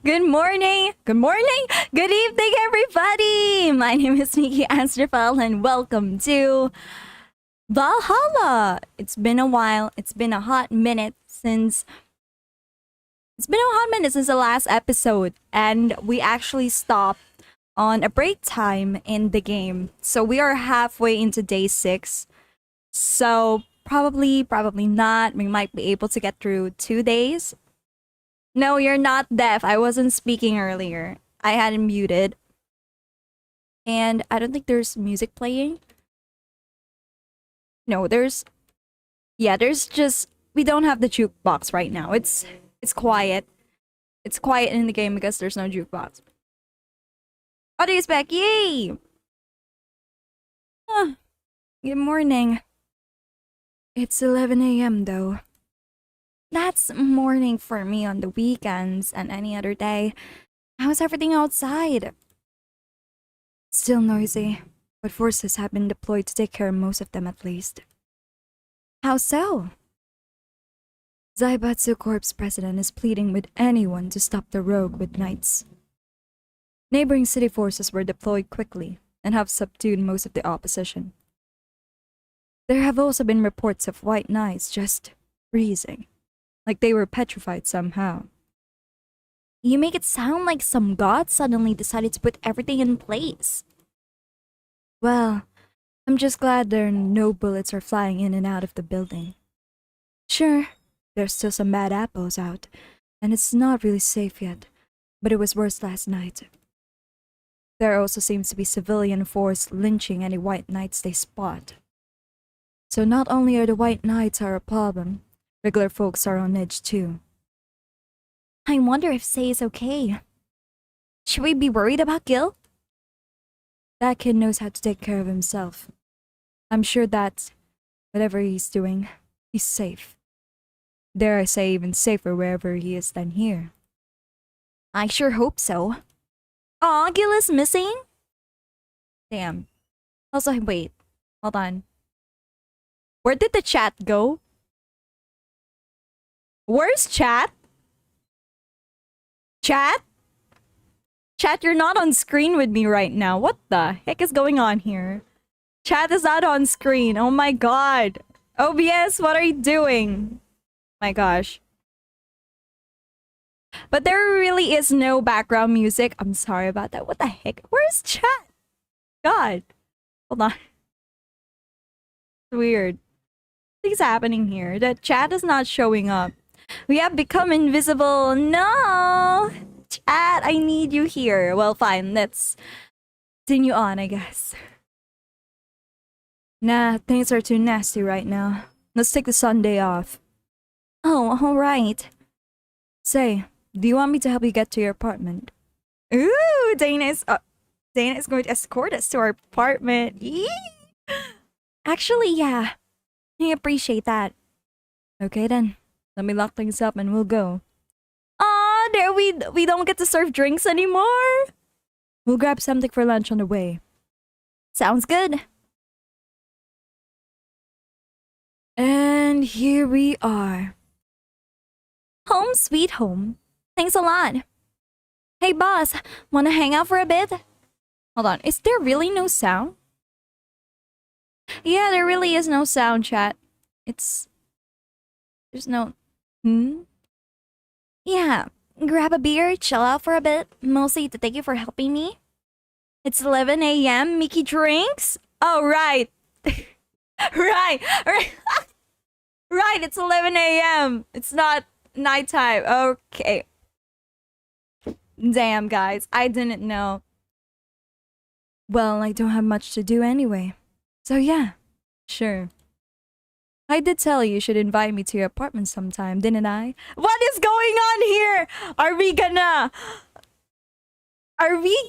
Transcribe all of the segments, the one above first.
Good morning, good evening, everybody! My name is Miki Astrophel, and welcome to Valhalla! It's been a while, it's been a hot minute since the last episode, and we actually stopped on a break time in the game. So we are halfway into day 6. So probably not. We might be able to get through 2 days. No, you're not deaf. I wasn't speaking earlier. I had it muted. And I don't think there's music playing. No, there's just we don't have the jukebox right now. It's quiet. It's quiet in the game because there's no jukebox. Audio's back. Yay! Good morning. It's 11 a.m. though. That's morning for me on the weekends and any other day. How's everything outside? Still noisy, but forces have been deployed to take care of most of them at least. How so? Zaibatsu Corp's president is pleading with anyone to stop the rogue with knights. Neighboring city forces were deployed quickly and have subdued most of the opposition. There have also been reports of white knights just freezing, like they were petrified somehow. You make it sound like some god suddenly decided to put everything in place. Well, I'm just glad there are no bullets are flying in and out of the building. Sure, there's still some bad apples out, and it's not really safe yet, but it was worse last night. There also seems to be civilian force lynching any white knights they spot. So not only are the white knights a problem, regular folks are on edge too. I wonder if Sei is okay. Should we be worried about Gil? That kid knows how to take care of himself. I'm sure that, whatever he's doing, he's safe. Dare I say even safer wherever he is than here. I sure hope so. Aw, Gil is missing? Damn. Also, wait. Hold on. Where did the chat go? Where's chat? Chat? Chat, you're not on screen with me right now. What the heck is going on here? Chat is not on screen. Oh my god. OBS, what are you doing? My gosh. But there really is no background music. I'm sorry about that. What the heck? Where's chat? God. Hold on. It's weird. What's happening here? The chat is not showing up. We have become invisible. No! Chat, I need you here. Well, fine. Let's continue on, I guess. Nah, things are too nasty right now. Let's take the Sunday off. Oh, alright. Say, do you want me to help you get to your apartment? Ooh, Dana is going to escort us to our apartment. Yee! Actually, yeah. I appreciate that. Okay then. Let me lock things up and we'll go. Aw, there we don't get to serve drinks anymore. We'll grab something for lunch on the way. Sounds good. And here we are. Home sweet home. Thanks a lot. Hey boss, wanna hang out for a bit? Hold on, is there really no sound? Yeah, there really is no sound, chat. There's no... Yeah, grab a beer, chill out for a bit. Mostly to thank you for helping me. It's 11 a.m. Miki drinks? Oh, right. right. Right, it's 11 a.m. It's not nighttime. Okay. Damn, guys. I didn't know. Well, I don't have much to do anyway. So yeah, sure. I did tell you should invite me to your apartment sometime, didn't I? What is going on here? Are we gonna... Are we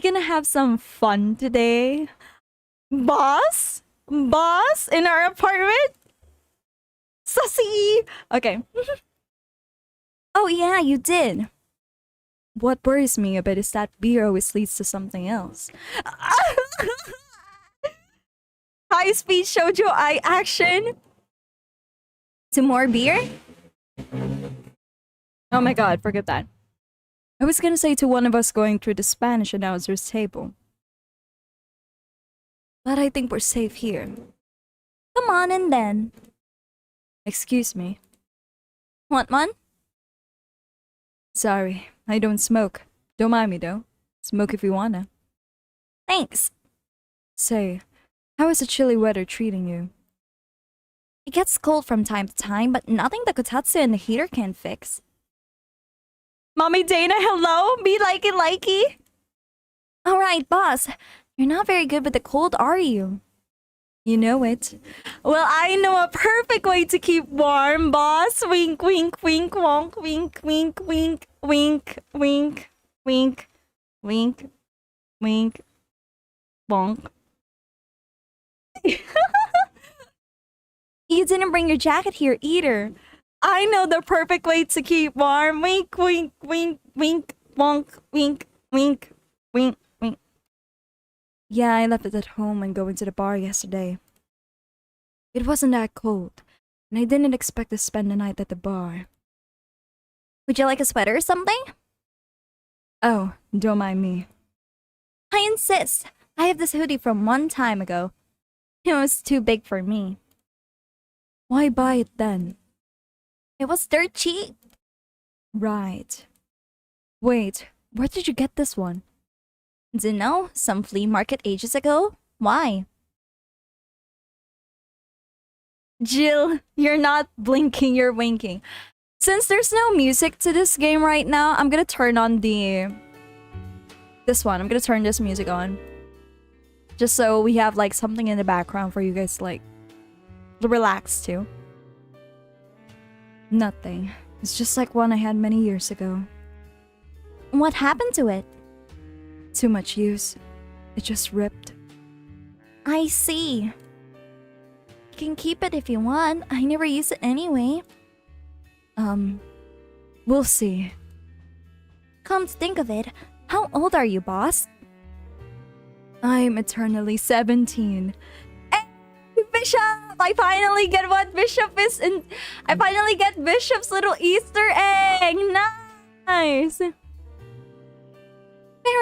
gonna have some fun today? Boss? Boss? In our apartment? Sussy! Okay. Oh yeah, you did. What worries me a bit is that beer always leads to something else. High-speed shoujo eye action. Some more beer? Oh my god, forget that. I was gonna say to one of us going through the Spanish announcer's table. But I think we're safe here. Come on in then. Excuse me. Want one? Sorry, I don't smoke. Don't mind me though. Smoke if you wanna. Thanks. Say, how is the chilly weather treating you? It gets cold from time to time, but nothing the kotatsu and the heater can fix. Mommy Dana, hello? Me likey. Alright, boss. You're not very good with the cold, are you? You know it. Well, I know a perfect way to keep warm, boss. Wink, wink, wink, wonk, wink, wink, wink, wink, wink, wink, wink, wink, wonk. You didn't bring your jacket here either. I know the perfect way to keep warm. Wink, wink, wink, wink, wonk, wink, wink, wink, wink. Yeah, I left it at home and going to the bar yesterday. It wasn't that cold, and I didn't expect to spend the night at the bar. Would you like a sweater or something? Oh, don't mind me. I insist. I have this hoodie from one time ago. It was too big for me. Why buy it then? It was dirt cheap. Right. Wait, where did you get this one? Dunno, some flea market ages ago. Why? Jill, you're not blinking, you're winking. Since there's no music to this game right now, I'm gonna turn on this one. I'm gonna turn this music on. Just so we have like something in the background for you guys to like relax to. Nothing. It's just like one I had many years ago. What happened to it? Too much use. It just ripped. I see. You can keep it if you want. I never use it anyway. We'll see. Come to think of it, how old are you, boss? I'm eternally 17. Hey, Bishop! I finally get what Bishop is, and I finally get Bishop's little Easter egg. Nice. Fair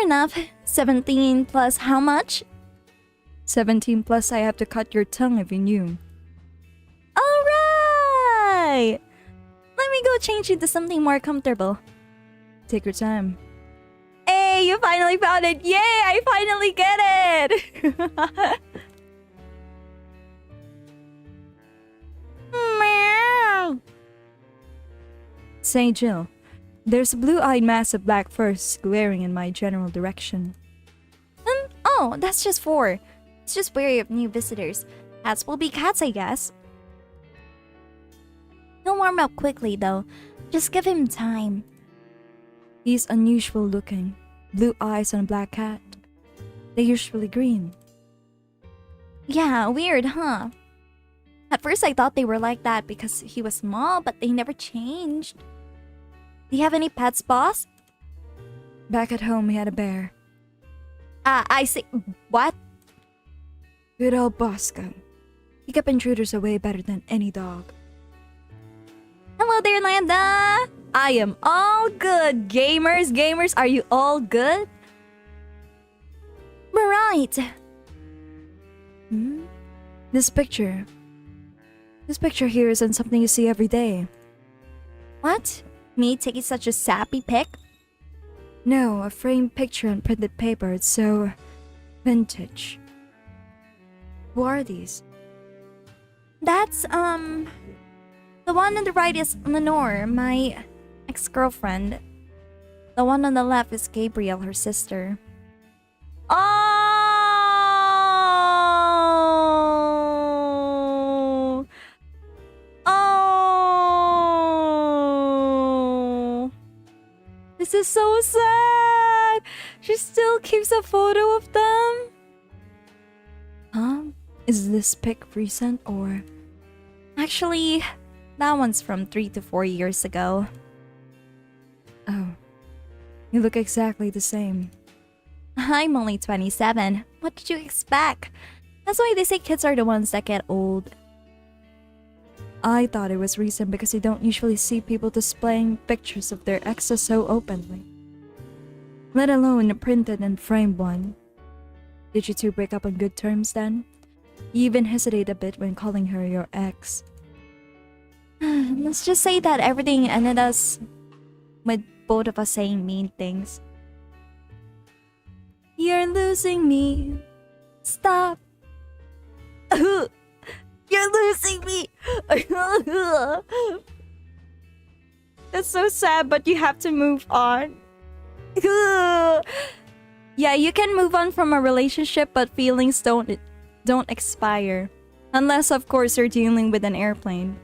enough. 17 plus how much? 17 plus I have to cut your tongue if you knew. Alright! Let me go change into something more comfortable. Take your time. Hey, you finally found it! Yay! I finally get it! Meow. Say, Jill, there's a blue-eyed mass of black furs glaring in my general direction. Oh, that's just 4. It's just wary of new visitors. Cats will be cats, I guess. He'll warm up quickly, though. Just give him time. He's unusual looking. Blue eyes on a black cat. They're usually green. Yeah, weird, huh? At first I thought they were like that because he was small, but they never changed. Do you have any pets, boss? Back at home, we had a bear. I see. What? Good old Bosco. He kept intruders away better than any dog. Hello there, Lambda! I am all good, gamers. Gamers, are you all good? Right. This picture here isn't something you see every day. What? Me taking such a sappy pic? No, a framed picture on printed paper. It's so vintage. Who are these? That's, the one on the right is Lenore, my ex-girlfriend. The one on the left is Gabrielle, her sister. Oh! Oh! This is so sad! She still keeps a photo of them? Huh? Is this pic recent or... Actually, that one's from 3 to 4 years ago. Oh. You look exactly the same. I'm only 27. What did you expect? That's why they say kids are the ones that get old. I thought it was recent because you don't usually see people displaying pictures of their exes so openly. Let alone a printed and framed one. Did you two break up on good terms then? You even hesitate a bit when calling her your ex. Let's just say that everything ended us with both of us saying mean things. You're losing me. Stop. You're losing me. That's so sad, but you have to move on. Yeah, you can move on from a relationship, but feelings don't expire. Unless, of course, you're dealing with an airplane.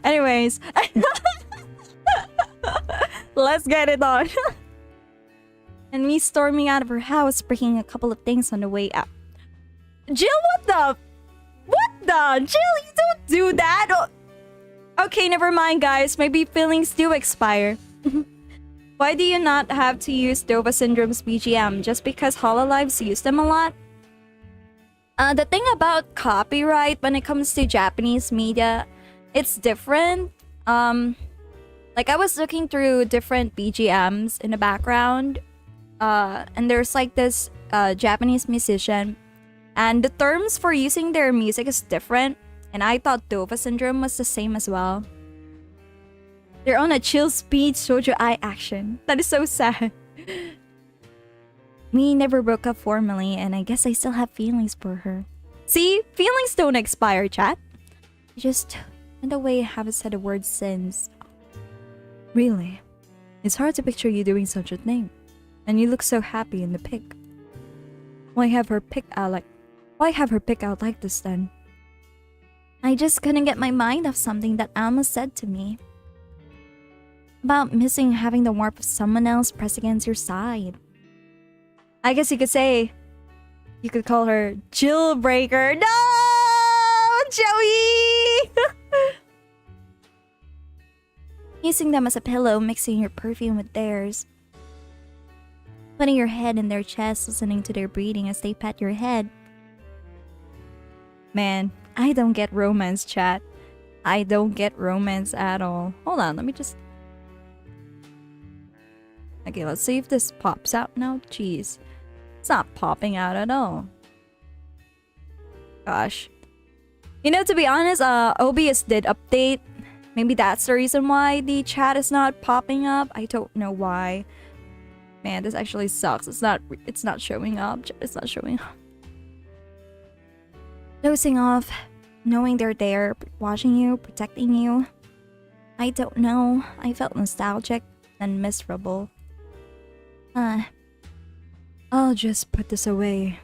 Anyways. Let's get it on. And me storming out of her house, breaking a couple of things on the way out. Jill, what the? Jill, you don't do that! Oh. Okay, never mind, guys. Maybe feelings do expire. Why do you not have to use Dova Syndrome's BGM? Just because Hololives use them a lot? The thing about copyright when it comes to Japanese media, it's different. Like I was looking through different BGMs in the background, and there's like this Japanese musician, and the terms for using their music is different, and I thought Dova Syndrome was the same as well. They're on a chill speed shoujo eye action. That is so sad. We never broke up formally, and I guess I still have feelings for her. See? Feelings don't expire, chat. Just in the way I haven't said a word since. Really? It's hard to picture you doing such a thing. And you look so happy in the pic. Why have her pick out like this then? I just couldn't get my mind off something that Alma said to me. About missing having the warmth of someone else pressed against your side. I guess you could say... You could call her Jillbreaker. No! Joey! Using them as a pillow, mixing your perfume with theirs. Putting your head in their chest, listening to their breathing as they pat your head. Man, I don't get romance, chat. I don't get romance at all. Hold on, let me just... Okay, let's see if this pops out now. Jeez. It's not popping out at all. Gosh. You know, to be honest, OBS did update. Maybe that's the reason why the chat is not popping up. I don't know why. Man, this actually sucks. It's not showing up. It's not showing up. Dozing off, knowing they're there, watching you, protecting you. I don't know. I felt nostalgic and miserable. I'll just put this away.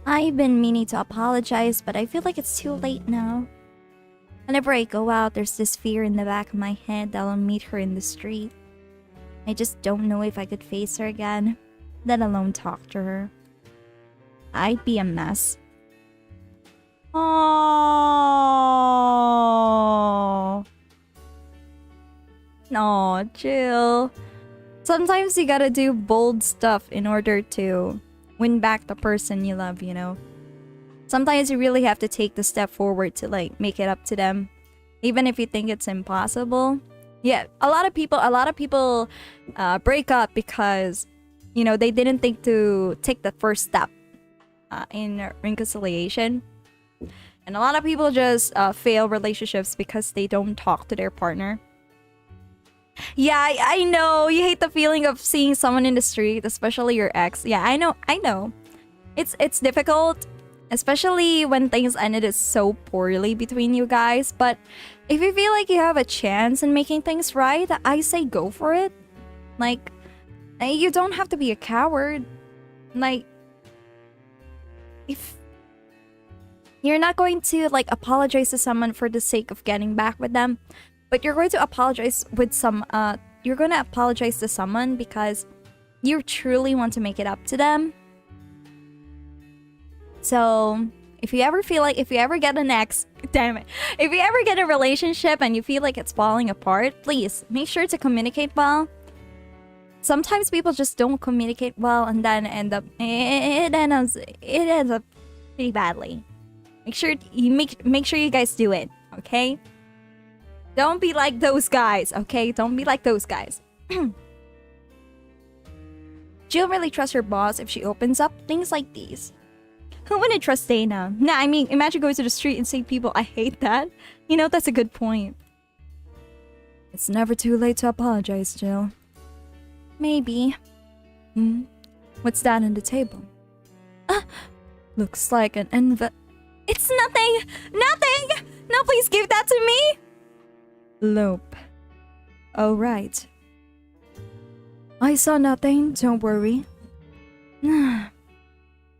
I've been meaning to apologize, but I feel like it's too late now. Whenever I go out, there's this fear in the back of my head that I'll meet her in the street. I just don't know if I could face her again, let alone talk to her. I'd be a mess. Oh, no, Jill. Sometimes you gotta do bold stuff in order to win back the person you love, you know? Sometimes you really have to take the step forward to like make it up to them, even if you think it's impossible. Yeah, a lot of people break up because, you know, they didn't think to take the first step in reconciliation. And a lot of people just fail relationships because they don't talk to their partner. Yeah, I know. You hate the feeling of seeing someone in the street, especially your ex. Yeah, I know. It's difficult, especially when things ended so poorly between you guys. But if you feel like you have a chance in making things right, I say go for it. Like, you don't have to be a coward. Like, if you're not going to like apologize to someone for the sake of getting back with them, but you're going to apologize with you're going to apologize to someone because you truly want to make it up to them. So if you ever get an ex, damn it, if you ever get a relationship and you feel like it's falling apart, please make sure to communicate well. sometimes people just don't communicate well, and then it ends up pretty badly. Make sure you guys do it, okay? Don't be like those guys, okay? Don't be like those guys. Jill really trusts her boss if she opens up things like these. Who wouldn't trust Dana? Nah, I mean, imagine going to the street and saying people, I hate that. You know, that's a good point. It's never too late to apologize, Jill. Maybe. What's that on the table? Looks like an It's nothing! Nothing! No, please give that to me! Lope. Oh, right. I saw nothing, don't worry.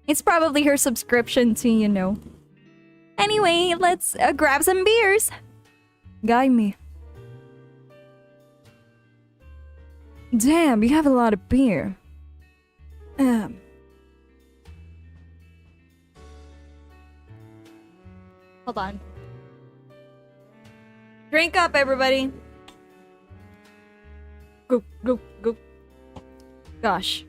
It's probably her subscription to, you know. Anyway, let's grab some beers. Guide me. Damn, you have a lot of beer. Hold on. Drink up, everybody. Go, go, go. Gosh.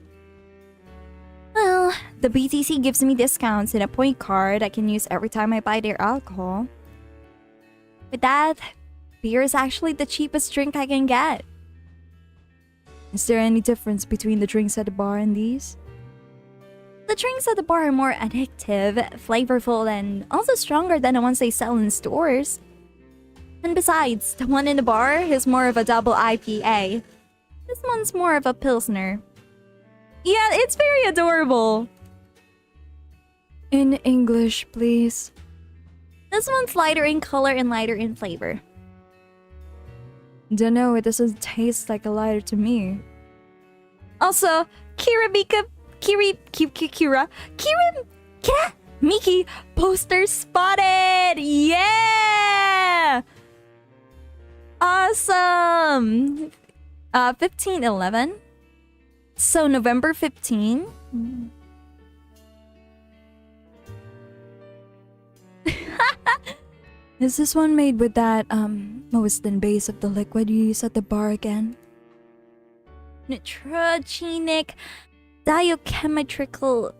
Well, the BTC gives me discounts and a point card I can use every time I buy their alcohol. With that, beer is actually the cheapest drink I can get. Is there any difference between the drinks at the bar and these? The drinks at the bar are more addictive, flavorful, and also stronger than the ones they sell in stores. And besides, the one in the bar is more of a double IPA. This one's more of a Pilsner. Yeah, it's very adorable. In English, please. This one's lighter in color and lighter in flavor. Dunno, it doesn't taste like a lighter to me. Also, Miki poster spotted! Yeah! Awesome! 15/11. So November 15. Is this one made with that, Mostyn base of the liquid you use at the bar again? Nitrogenic dichometrical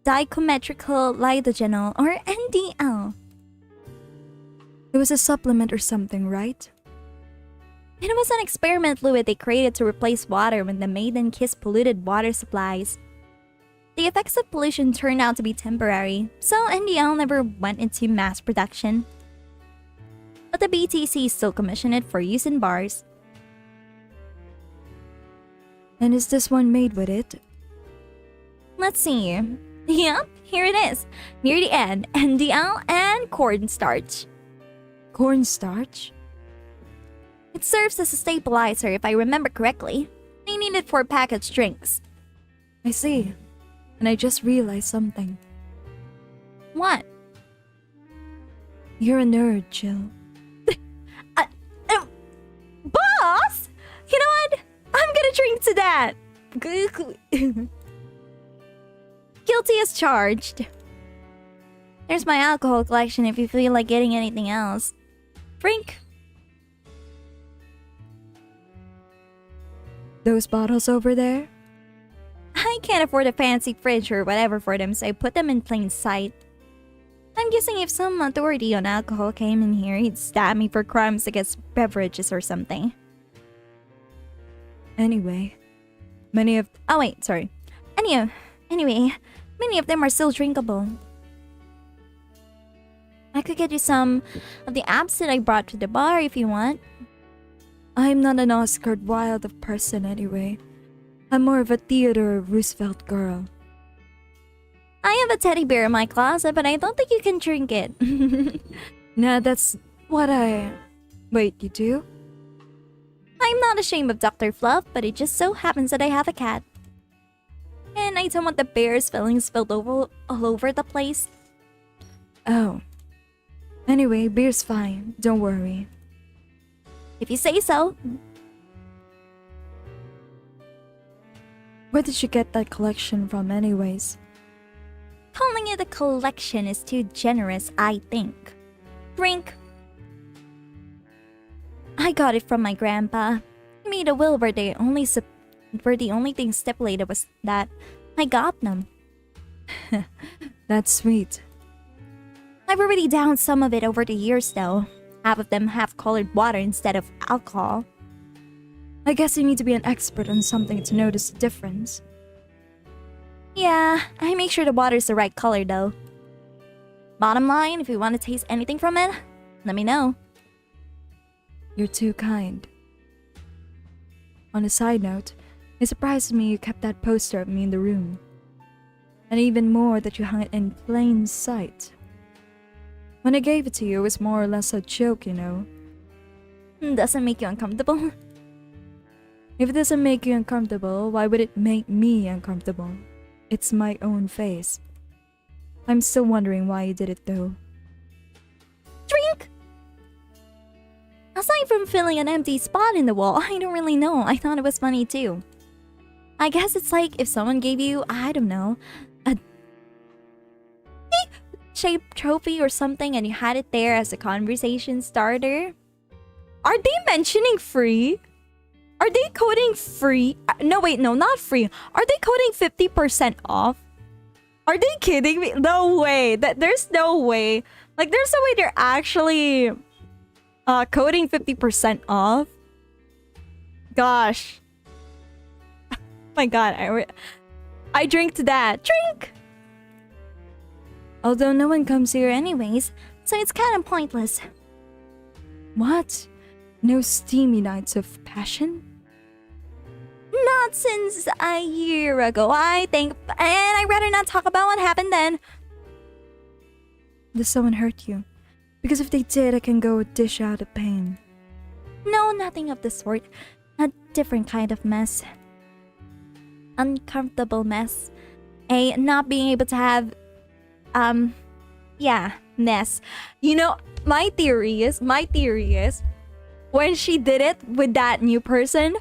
lidogenol, or NDL. It was a supplement or something, right? It was an experiment fluid they created to replace water when the maiden kissed polluted water supplies. The effects of pollution turned out to be temporary, so NDL never went into mass production. But the BTC still commissioned it for use in bars. And is this one made with it? Let's see. Yep, here it is. Near the end, NDL and cornstarch. Cornstarch? It serves as a stabilizer if I remember correctly. They need it for packaged drinks. I see. And I just realized something. What? You're a nerd, Jill. Boss? You know what? I'm gonna drink to that. Guilty as charged. There's my alcohol collection if you feel like getting anything else. Drink. Those bottles over there? I can't afford a fancy fridge or whatever for them, so I put them in plain sight. I'm guessing if some authority on alcohol came in here, he'd stab me for crimes against beverages or something. Anyway, Anyway, many of them are still drinkable. I could get you some of the absinthe I brought to the bar if you want. I'm not an Oscar Wilde of person anyway. I'm more of a Theodore Roosevelt girl. I have a teddy bear in my closet, but I don't think you can drink it. Nah, that's what I... Wait, you do? I'm not ashamed of Dr. Fluff, but it just so happens that I have a cat. And I don't want the bear's fillings spilled all over the place. Oh. Anyway, beer's fine. Don't worry. If you say so. Where did you get that collection from anyways? Calling it a collection is too generous, I think. Drink. I got it from my grandpa. He made a will where they only where the only thing stipulated was that I got them. That's sweet. I've already downed some of it over the years though. Half of them have colored water instead of alcohol. I guess you need to be an expert on something to notice the difference. Yeah, I make sure the water's the right color though. Bottom line, if you want to taste anything from it, let me know. You're too kind. On a side note, it surprises me you kept that poster of me in the room. And even more that you hung it in plain sight. When I gave it to you, it was more or less a joke, you know. Doesn't make you uncomfortable? If it doesn't make you uncomfortable, why would it make me uncomfortable? It's my own face. I'm still wondering why you did it though. Drink! Aside from filling an empty spot in the wall, I don't really know. I thought it was funny too. I guess it's like if someone gave you, I don't know, a shaped trophy or something and you had it there as a conversation starter. Are they mentioning free? Are they coding free? No, wait, no, not free. Are they coding 50% off? Are they kidding me? No way. There's no way. Like, there's no way they're actually coding 50% off. Gosh. My god, I drink to that. Drink! Although no one comes here anyways, so it's kind of pointless. What? No steamy nights of passion? Not since a year ago, I think. And I'd rather not talk about what happened then. Does someone hurt you? Because if they did, I can go dish out the pain. No, nothing of the sort. A different kind of mess. Uncomfortable mess. A not being able to have, yeah, mess. You know, my theory is, when she did it with that new person,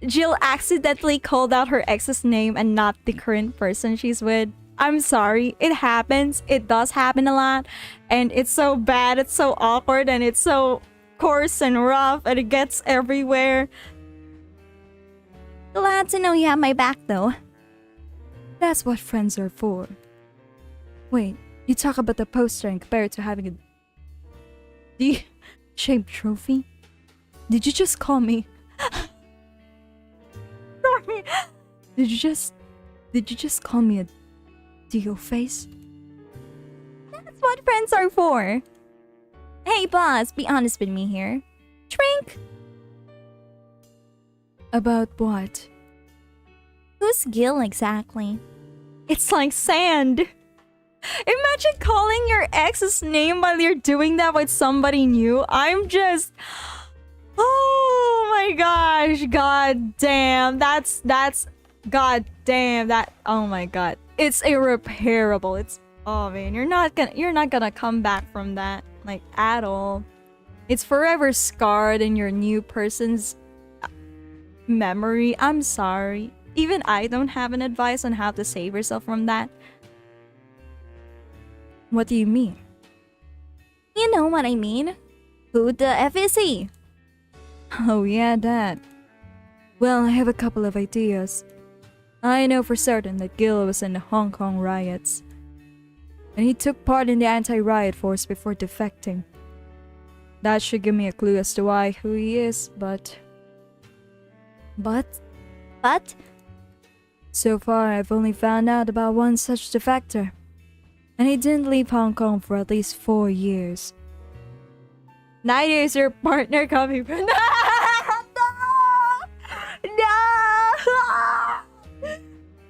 Jill accidentally called out her ex's name and not the current person she's with. I'm sorry, it happens. It does happen a lot. And it's so bad, it's so awkward, and it's so coarse and rough, and it gets everywhere. Glad to know you have my back, though. That's what friends are for. Wait, you talk about the poster and compare it to having a D-shaped trophy? Did you just call me? Sorry. Did you just call me a deal face? That's what friends are for. Hey, boss, be honest with me here. Drink. About what? Who's Gil exactly? It's like sand. Imagine calling your ex's name while you're doing that with somebody new. I'm just... Oh my gosh. God damn. That's... God damn. That... Oh my god. It's irreparable. It's... Oh man, you're not gonna come back from that. Like, at all. It's forever scarred in your new person's memory. I'm sorry. Even I don't have an advice on how to save yourself from that. What do you mean? You know what I mean. Who the F is he? Oh yeah, that. Well, I have a couple of ideas. I know for certain that Gil was in the Hong Kong riots. And he took part in the anti-riot force before defecting. That should give me a clue as to who he is, but... So far, I've only found out about one such defector. And he didn't leave Hong Kong for at least 4 years. Neither is your partner coming from...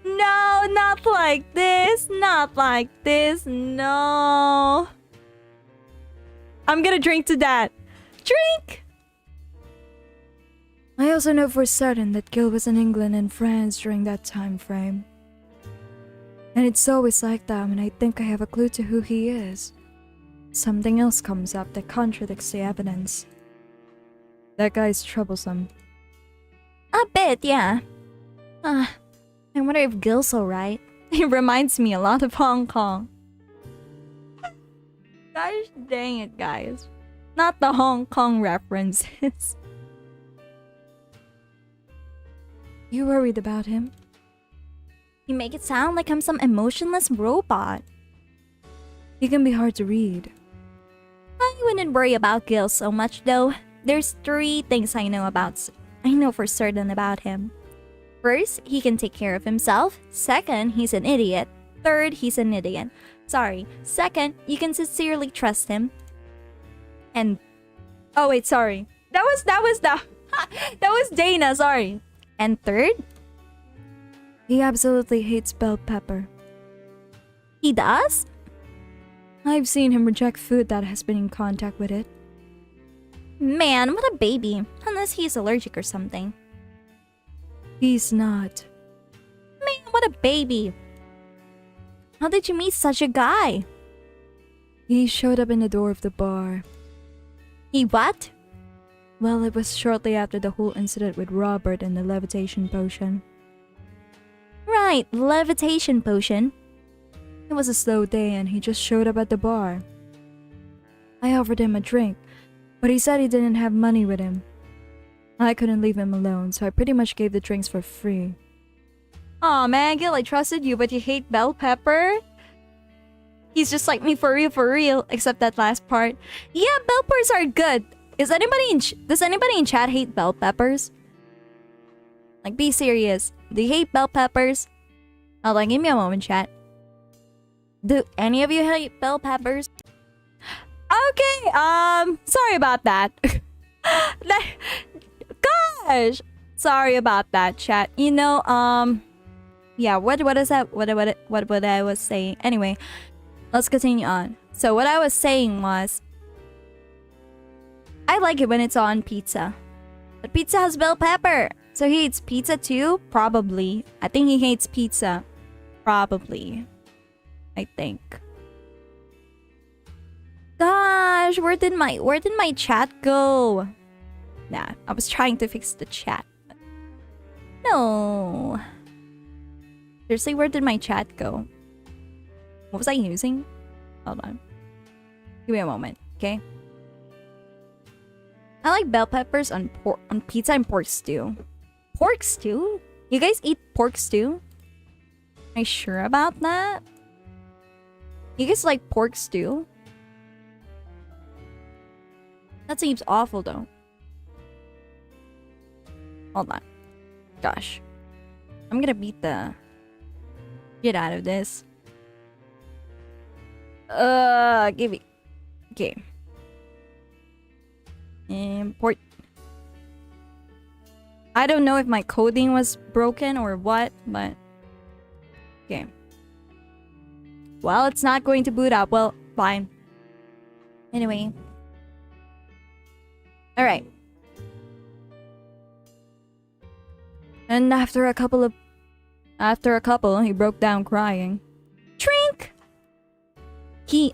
No, not like this. Not like this. No. I'm gonna drink to that. Drink! I also know for certain that Gil was in England and France during that time frame. And it's always like that when I think I have a clue to who he is. Something else comes up that contradicts the evidence. That guy's troublesome. A bit, yeah. I wonder if Gil's alright. It reminds me a lot of Hong Kong. Gosh dang it, guys. Not the Hong Kong references. You worried about him? You make it sound like I'm some emotionless robot. He can be hard to read. I wouldn't worry about Gil so much though. There's 3 things I know for certain about him. First, he can take care of himself. Second, he's an idiot. Third, he's an idiot. Sorry. Second, you can sincerely trust him. And oh wait, sorry. That was Dana, sorry. And third, He absolutely hates bell pepper. he does? I've seen him reject food that has been in contact with it. Man, what a baby. Unless he's allergic or something. He's not. Man, what a baby. How did you meet such a guy? He showed up in the door of the bar. He what? Well, it was shortly after the whole incident with Robert and the levitation potion. Right, levitation potion. It was a slow day and he just showed up at the bar. I offered him a drink, but he said he didn't have money with him. I couldn't leave him alone, so I pretty much gave the drinks for free. Aw, man, Gil, I trusted you, but you hate bell pepper? He's just like me for real, except that last part. Yeah, bell peppers are good. Does anybody in chat hate bell peppers? Like, be serious. Do you hate bell peppers? Hold on, give me a moment, chat. Do any of you hate bell peppers? Okay, sorry about that. Gosh! Sorry about that, chat. You know, yeah, what is that? What I was saying? Anyway, let's continue on. So what I was saying was, I like it when it's on pizza, but pizza has bell pepper. So he hates pizza too? Probably. I think he hates pizza. Probably. I think. Gosh, where did my chat go? Nah, I was trying to fix the chat. No. Seriously, where did my chat go? What was I using? Hold on. Give me a moment, okay? I like bell peppers on pizza and pork stew. Pork stew? You guys eat pork stew? Are you sure about that? You guys like pork stew? That seems awful though. Hold on. Gosh. I'm gonna beat the shit out of this. Give me. Okay. Import. I don't know if my coding was broken or what, but okay. Well, it's not going to boot up. Well, fine. Anyway. Alright. And after a couple, he broke down crying. Trink!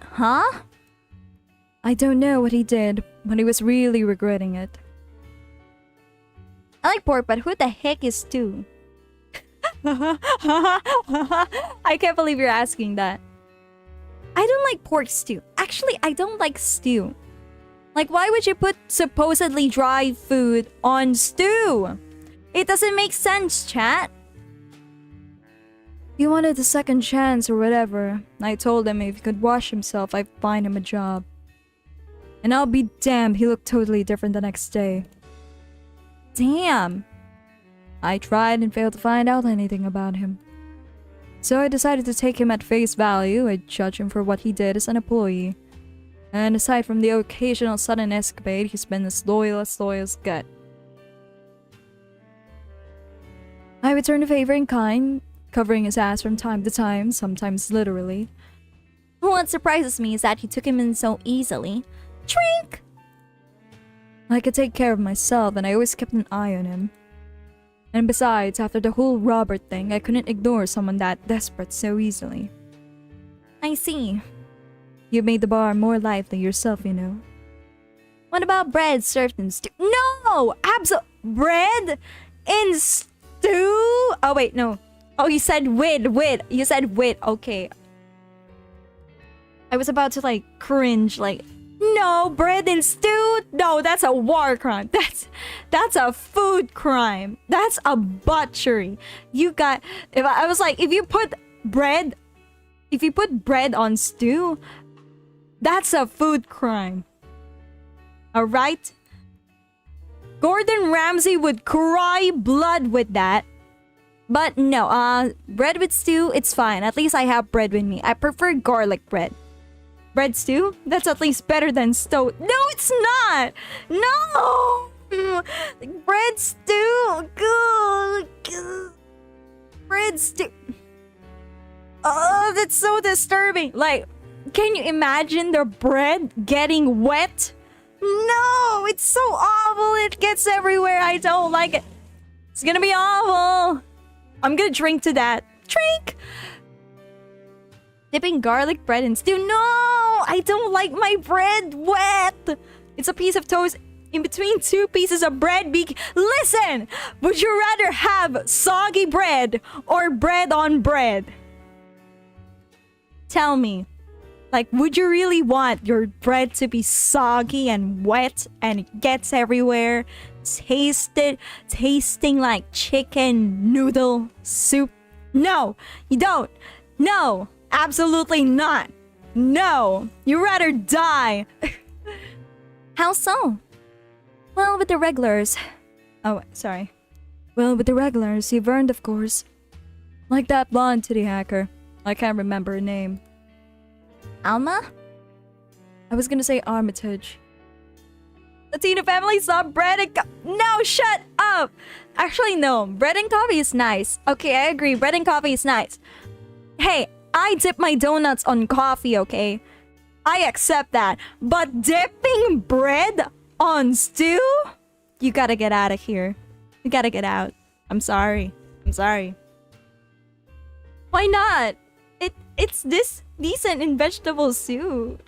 Huh? I don't know what he did, but he was really regretting it. I like pork, but who the heck is stew? I can't believe you're asking that. I don't like pork stew. Actually, I don't like stew. Like, why would you put supposedly dry food on stew? It doesn't make sense, chat. He wanted a second chance or whatever. I told him if he could wash himself, I'd find him a job. And I'll be damned, he looked totally different the next day. Damn. I tried and failed to find out anything about him. So I decided to take him at face value and judge him for what he did as an employee. And aside from the occasional sudden escapade, he's been as loyal as gut. I returned the favor in kind, covering his ass from time to time, sometimes literally. What surprises me is that he took him in so easily. Trink! I could take care of myself and I always kept an eye on him. And besides, after the whole Robert thing, I couldn't ignore someone that desperate so easily. I see. You made the bar more lively yourself, you know. What about bread served in stew? No! Bread in stew? Oh, wait, no. Oh, you said with. You said with. Okay. I was about to, like, cringe, like, No, bread and stew? No, that's a war crime. That's a food crime. That's a butchery. You got I was like, if you put bread on stew, that's a food crime. Alright? Gordon Ramsay would cry blood with that. But no, bread with stew, it's fine. At least I have bread with me. I prefer garlic bread. Bread stew? That's at least better than stew. No, it's not! No! Bread stew! Bread stew. Oh, that's so disturbing. Like, can you imagine the bread getting wet? No, it's so awful. It gets everywhere. I don't like it. It's gonna be awful. I'm gonna drink to that. Drink! Dipping garlic bread in stew. No! I don't like my bread wet. It's a piece of toast in between two pieces of bread. Listen! Would you rather have soggy bread or bread on bread? Tell me. Like, would you really want your bread to be soggy and wet and it gets everywhere? Tasting like chicken noodle soup? No, you don't. No, absolutely not. No, you'd rather die. How so? Well, with the regulars. Oh, sorry. Well, with the regulars, you've earned, of course. Like that blonde titty hacker. I can't remember her name. Alma? I was gonna say Armitage. Latino family saw bread and no, shut up! Actually, no. Bread and coffee is nice. Okay, I agree. Bread and coffee is nice. Hey, I dip my donuts on coffee, okay? I accept that. But dipping bread on stew? You gotta get out of here. You gotta get out. I'm sorry. I'm sorry. Why not? It's this decent in vegetable soup.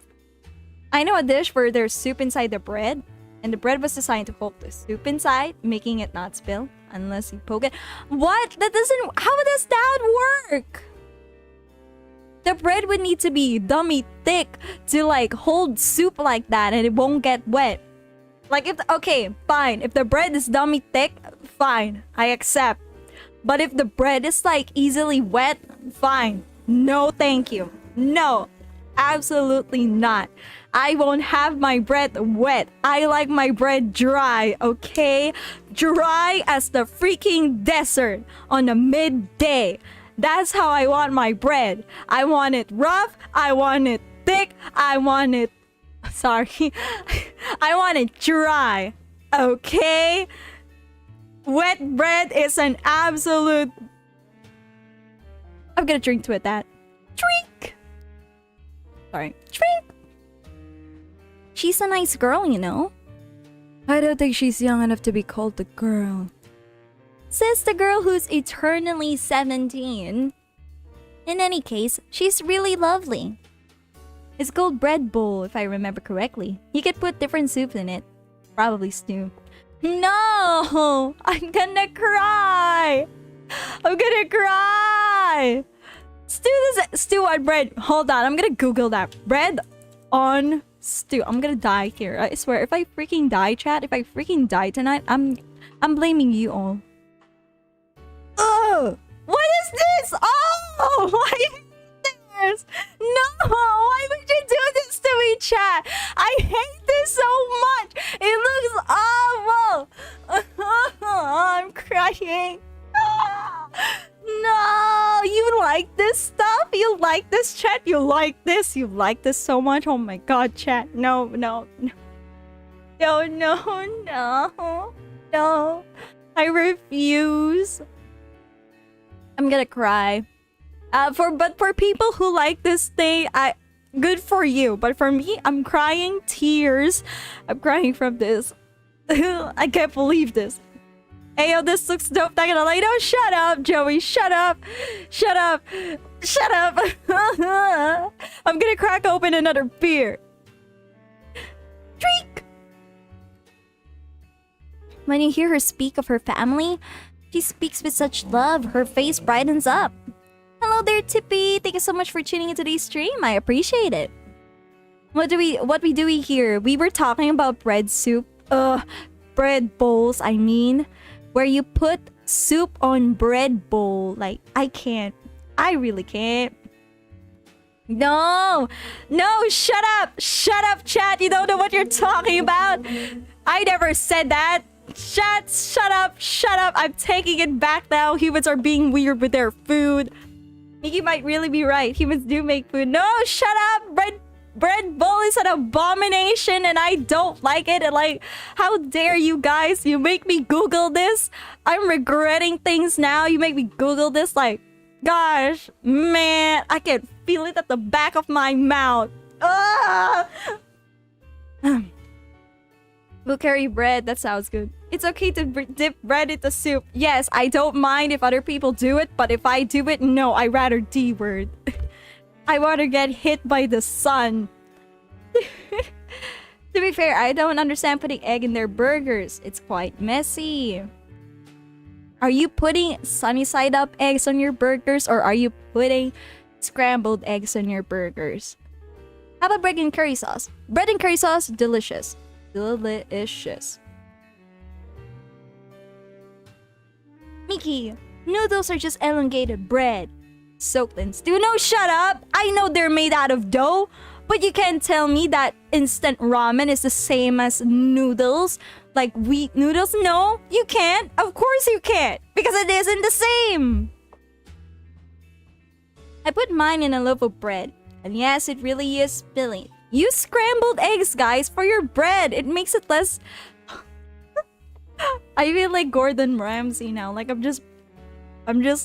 I know a dish where there's soup inside the bread, and the bread was designed to hold the soup inside, making it not spill unless you poke it. What? That doesn't... How does that work? The bread would need to be dummy thick to like hold soup like that and it won't get wet. Like if... Okay, fine. If the bread is dummy thick, fine. I accept. But if the bread is like easily wet, fine. No, thank you. No, absolutely not. I won't have my bread wet. I like my bread dry, okay? Dry as the freaking desert on a midday. That's how I want my bread. I want it rough. I want it thick. I want it... Sorry. I want it dry, okay? Wet bread is an absolute... I'm gonna drink to it that. Drink! Sorry. Drink! She's a nice girl, you know? I don't think she's young enough to be called a girl. Says the girl who's eternally 17. In any case, she's really lovely. It's called bread bowl, if I remember correctly. You could put different soups in it. Probably stew. No! I'm gonna cry! I'm gonna cry! Stew on bread. Hold on, I'm gonna Google that. Bread on stew. I'm gonna die here. I swear, if I freaking die, chat, if I freaking die tonight, I'm blaming you all. Ugh! What is this? Oh! Why this? No! Why would you do this to me, chat? I hate this so much! It looks awful! I'm crying. No! You like this stuff? You like this, chat? You like this? You like this so much? Oh my god, chat. No, no, no. No, no, no. No. I refuse. I'm gonna cry. But for people who like this thing, good for you. But for me, I'm crying tears. I'm crying from this. I can't believe this. Ayo, this looks dope. Not gonna lie. No, shut up, Joey. Shut up. Shut up. Shut up. I'm gonna crack open another beer. Drink. When you hear her speak of her family, she speaks with such love. Her face brightens up. Hello there, Tippy. Thank you so much for tuning into today's stream. I appreciate it. What we do here? We were talking about bread soup. Bread bowls, I mean. Where you put soup on bread bowl. Like, I can't. I really can't. No, shut up, chat. You don't know what you're talking about. I never said that. Chat, shut up. I'm taking it back now. Humans are being weird with their food. Miki might really be right. Humans do make food. No, shut up. Bread bowl is an abomination and I don't like it. And like, how dare you guys? You make me Google this. I'm regretting things now. You make me Google this. Like, gosh, man, I can feel it at the back of my mouth. We'll carry bread. That sounds good. It's okay to dip bread into soup. Yes, I don't mind if other people do it, but if I do it, no, I rather D-word. I want to get hit by the sun. To be fair, I don't understand putting egg in their burgers. It's quite messy. Are you putting sunny side up eggs on your burgers or are you putting scrambled eggs on your burgers? How about bread and curry sauce? Bread and curry sauce, delicious. Delicious. Miki, noodles are just elongated bread. Soaked in stew. No, shut up! I know they're made out of dough, but you can't tell me that instant ramen is the same as noodles. Like wheat noodles? No, you can't. Of course you can't. Because it isn't the same. I put mine in a loaf of bread. And yes, it really is spilling. Use scrambled eggs, guys, for your bread. It makes it less... I feel like Gordon Ramsay now. Like I'm just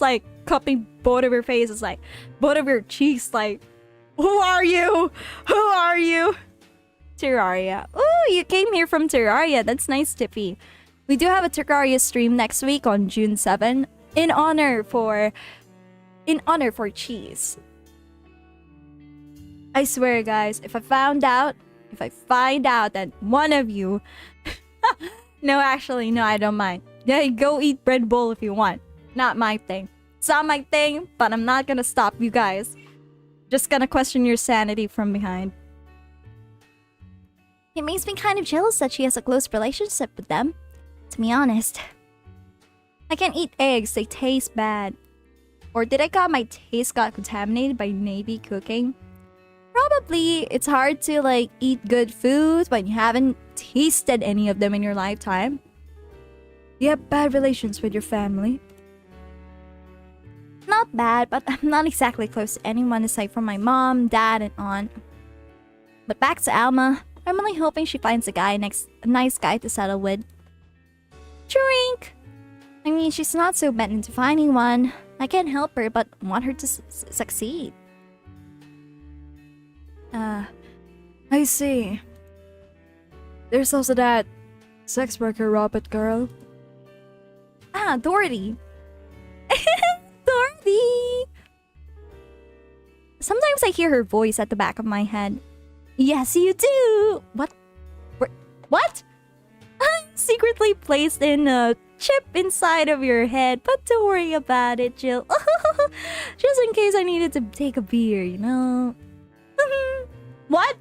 like cupping both of your faces, like both of your cheeks, like, who are you? Who are you? Terraria. Oh, you came here from Terraria. That's nice, Tiffy. We do have a Terraria stream next week on June 7 in honor for cheese. I swear, guys, if I find out that one of you no, actually, no, I don't mind. Yeah, go eat bread bowl if you want. Not my thing. It's not my thing, but I'm not gonna stop you guys. Just gonna question your sanity from behind. It makes me kind of jealous that she has a close relationship with them. To be honest. I can't eat eggs, they taste bad. Or did I got my taste got contaminated by Navy cooking? Probably. It's hard to like eat good foods when you haven't tasted any of them in your lifetime. You have bad relations with your family? Not bad, but I'm not exactly close to anyone aside from my mom, dad, and aunt. But back to Alma. I'm only hoping she finds a nice guy to settle with. Drink! I mean, she's not so bent into finding one. I can't help her, but want her to succeed. I see. There's also that sex worker robot girl. Ah, Dorothy. Dorothy! Sometimes I hear her voice at the back of my head. Yes, you do! What? I'm secretly placed in a chip inside of your head, but don't worry about it, Jill. Just in case I needed to take a beer, you know? What?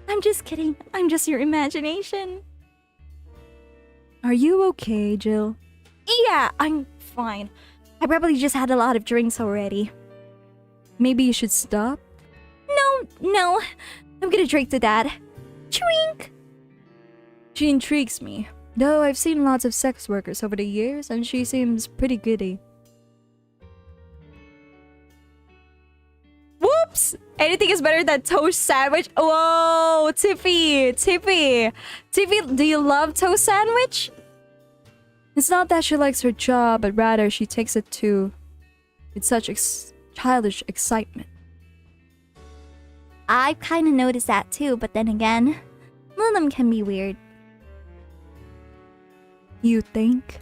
I'm just kidding. I'm just your imagination. Are you okay, Jill? Yeah, I'm fine. I probably just had a lot of drinks already. Maybe you should stop? No. I'm gonna drink to that. Drink! She intrigues me. Though I've seen lots of sex workers over the years, and she seems pretty goody. Whoops! Anything is better than toast sandwich. Whoa, Tiffy, do you love toast sandwich? It's not that she likes her job, but rather she takes it to with such childish excitement. I've kind of noticed that too, but then again, Lilim can be weird. You think?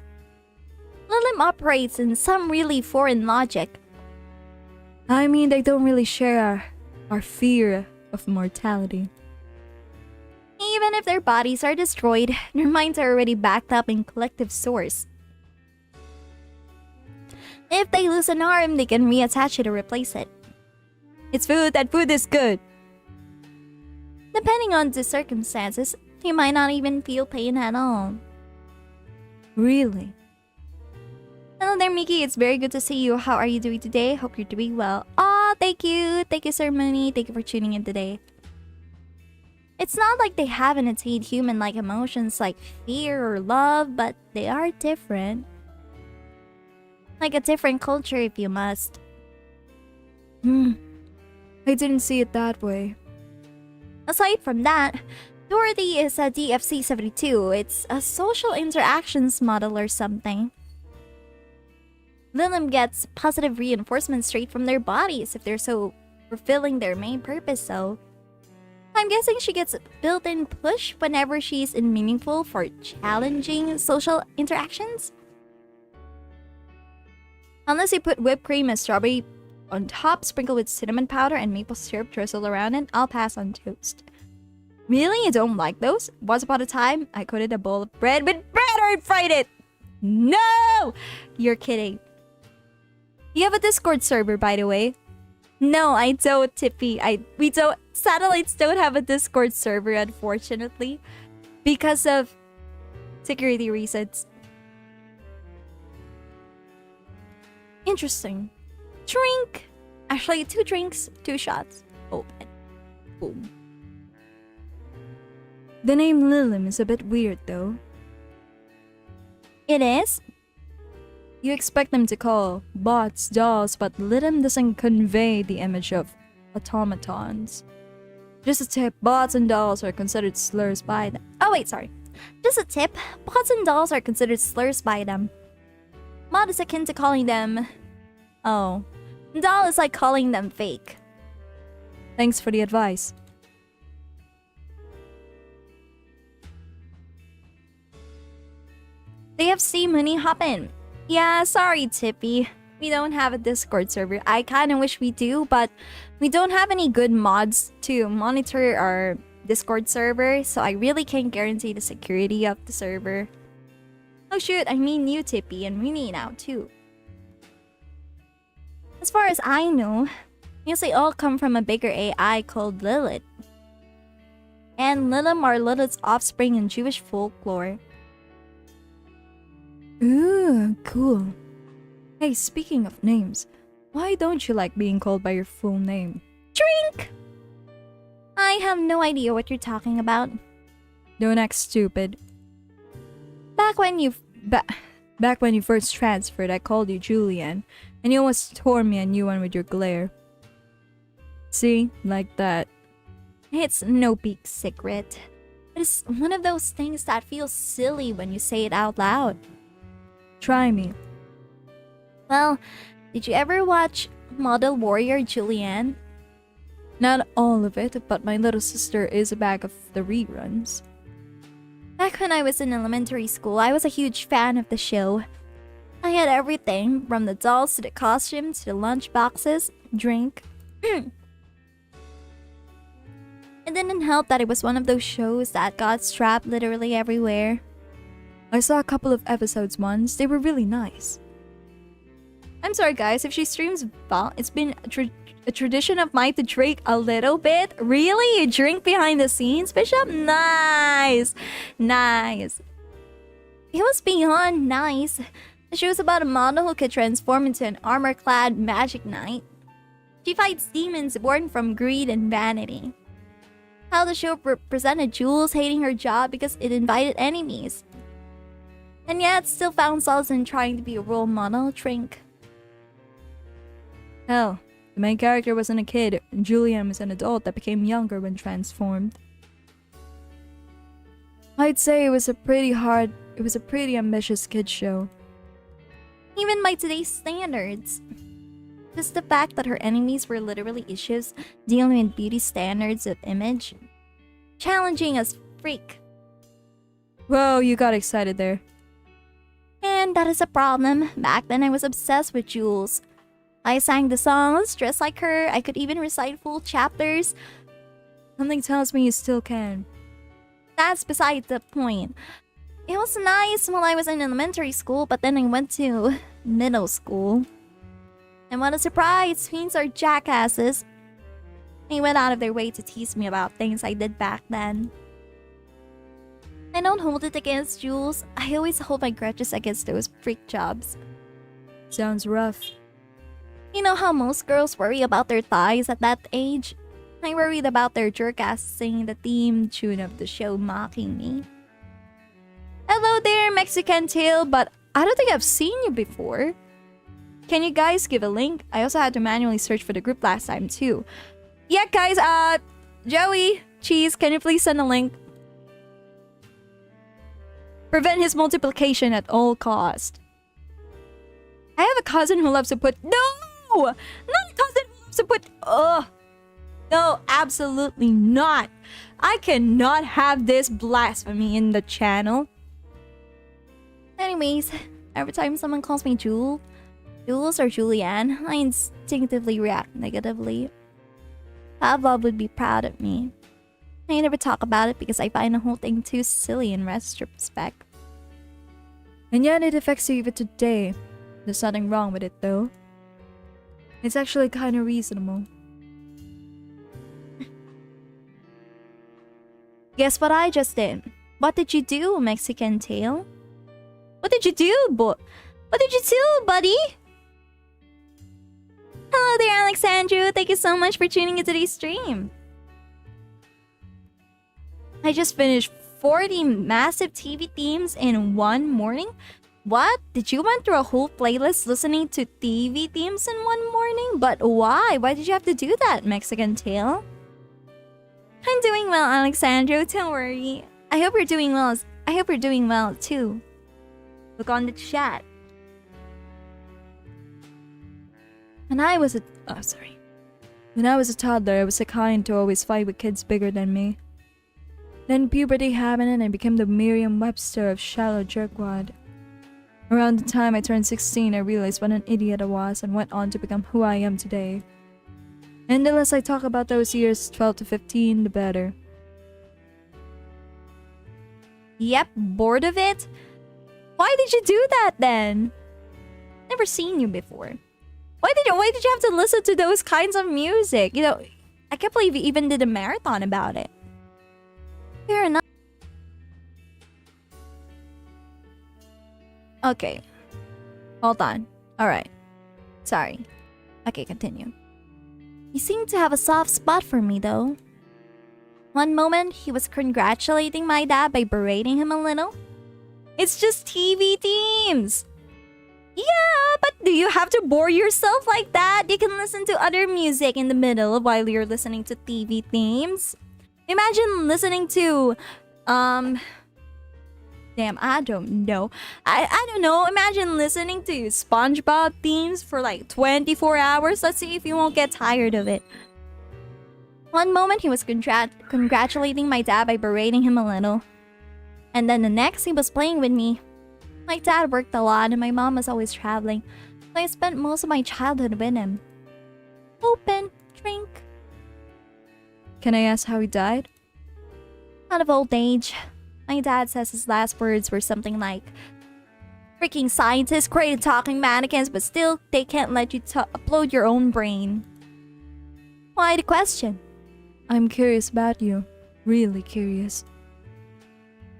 Lilim operates in some really foreign logic. I mean, they don't really share our fear of mortality. Even if their bodies are destroyed, their minds are already backed up in collective source. If they lose an arm, they can reattach it or replace it. It's food, that food is good. Depending on the circumstances, you might not even feel pain at all. Really? Hello there, Miki. It's very good to see you. How are you doing today? Hope you're doing well. Aw, thank you. Thank you, Sir Mooney. Thank you for tuning in today. It's not like they haven't attained human-like emotions like fear or love, but they are different. Like a different culture, if you must. I didn't see it that way. Aside from that, Dorothy is a DFC-72. It's a social interactions model or something. Lilim gets positive reinforcement straight from their bodies if they're so fulfilling their main purpose, so I'm guessing she gets built-in push whenever she's in meaningful for challenging social interactions. Unless you put whipped cream and strawberry on top, sprinkle with cinnamon powder and maple syrup drizzle around it, I'll pass on toast. Really? You don't like those? Once upon a time, I could eat a bowl of bread with bread or I'd fried it! No! You're kidding. You have a Discord server, by the way. No, I don't, Tippy. Satellites don't have a Discord server, unfortunately. Because of security reasons. Interesting. Drink! Actually, 2 drinks, 2 shots. Open. Boom. The name Lilim is a bit weird, though. It is? You expect them to call bots dolls, but Lilim doesn't convey the image of automatons. Just a tip, bots and dolls are considered slurs by them. Oh wait, sorry. Just a tip, bots and dolls are considered slurs by them. Mod is akin to calling them... Oh. Doll is like calling them fake. Thanks for the advice. They have C Mooney hop in. Yeah, sorry, Tippy. We don't have a Discord server. I kinda wish we do, but we don't have any good mods to monitor our Discord server, so I really can't guarantee the security of the server. Oh shoot, I mean you, Tippy, and Mooney now too. As far as I know, because they all come from a bigger AI called Lilith. And Lilim are Lilith's offspring in Jewish folklore. Ooh, cool. Hey, speaking of names, why don't you like being called by your full name? Drink! I have no idea what you're talking about. Don't act stupid. Back when you first transferred, I called you Julian, and you almost tore me a new one with your glare. See? Like that. It's no big secret. It's one of those things that feels silly when you say it out loud. Try me. Well, did you ever watch Model Warrior Julianne? Not all of it, but my little sister is a bag of the reruns. Back when I was in elementary school, I was a huge fan of the show. I had everything, from the dolls to the costumes to the lunch boxes, drink. It didn't help that it was one of those shows that got strapped literally everywhere. I saw a couple of episodes once. They were really nice. I'm sorry guys, if she streams Val, it's been a tradition of mine to drink a little bit. Really? You drink behind the scenes, Bishop? Nice! Nice. It was beyond nice. The show was about a model who could transform into an armor-clad magic knight. She fights demons born from greed and vanity. How the show presented Jules hating her job because it invited enemies. And yet still found solace in trying to be a role model. Drink. Hell, the main character wasn't a kid, and Julian was an adult that became younger when transformed. I'd say it was a pretty ambitious kid show. Even by today's standards. Just the fact that her enemies were literally issues dealing with beauty standards of image. Challenging as freak. Whoa, you got excited there. And that is a problem. Back then I was obsessed with Jules. I sang the songs, dressed like her, I could even recite full chapters. Something tells me you still can. That's beside the point. It was nice while I was in elementary school, but then I went to middle school. And what a surprise, tweens are jackasses. They went out of their way to tease me about things I did back then. I don't hold it against Jules. I always hold my grudges against those freak jobs. Sounds rough. You know how most girls worry about their thighs at that age? I worried about their jerk ass singing the theme tune of the show mocking me. Hello there, Mexican tail, but I don't think I've seen you before. Can you guys give a link? I also had to manually search for the group last time too. Yeah, guys, Joey, Cheese, can you please send a link? Prevent his multiplication at all cost. I have a cousin who loves to put... No! Not a cousin who loves to put... Ugh. No, absolutely not. I cannot have this blasphemy in the channel. Anyways, every time someone calls me Jules or Julianne, I instinctively react negatively. Pavlov would be proud of me. I never talk about it because I find the whole thing too silly in retrospect. And yet it affects you even today. There's nothing wrong with it though. It's actually kind of reasonable. Guess what I just did? What did you do, Mexican tail? What did you do, What did you do, buddy? Hello there, Alexandru. Thank you so much for tuning into today's stream. I just finished 40 massive TV themes in one morning. What? Did you went through a whole playlist listening to TV themes in one morning? But why? Why did you have to do that, Mexican tail? I'm doing well, Alexandro. Don't worry. I hope you're doing well. I hope you're doing well too. Look on the chat. When I was a toddler, I was the kind to always fight with kids bigger than me. Then puberty happened and I became the Merriam-Webster of shallow jerkwad. Around the time I turned 16, I realized what an idiot I was and went on to become who I am today. And the less I talk about those years 12 to 15, the better. Yep, bored of it? Why did you do that then? Never seen you before. Why did you have to listen to those kinds of music? You know, I can't believe you even did a marathon about it. Fair enough. Okay. Hold on. Alright. Sorry. Okay, continue. He seemed to have a soft spot for me though. One moment, he was congratulating my dad by berating him a little. It's just TV themes! Yeah, but do you have to bore yourself like that? You can listen to other music in the middle while you're listening to TV themes. Imagine listening to, damn, I don't know. I don't know. Imagine listening to SpongeBob themes for like 24 hours. Let's see if you won't get tired of it. One moment he was congratulating my dad by berating him a little. And then the next he was playing with me. My dad worked a lot and my mom was always traveling. So I spent most of my childhood with him. Open, drink. Can I ask how he died? Out of old age. My dad says his last words were something like, freaking scientists created talking mannequins, but still, they can't let you upload your own brain. Why the question? I'm curious about you. Really curious.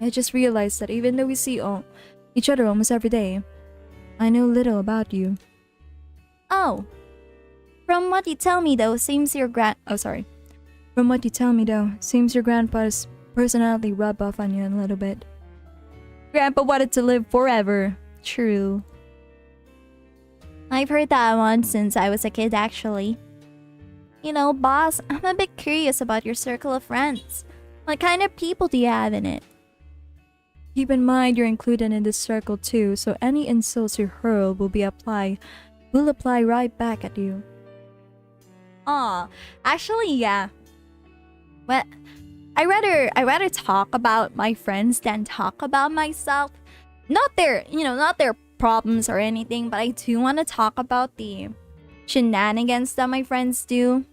I just realized that even though we see each other almost every day, I know little about you. Oh. From what you tell me though, seems your From what you tell me though, seems your grandpa's personality rub off on you a little bit. Grandpa wanted to live forever. True. I've heard that one since I was a kid actually. You know, boss, I'm a bit curious about your circle of friends. What kind of people do you have in it? Keep in mind you're included in this circle too, so any insults you hurl will apply right back at you. Aw, actually, yeah. Well, I rather talk about my friends than talk about myself. Not their problems or anything, but I do want to talk about the shenanigans that my friends do.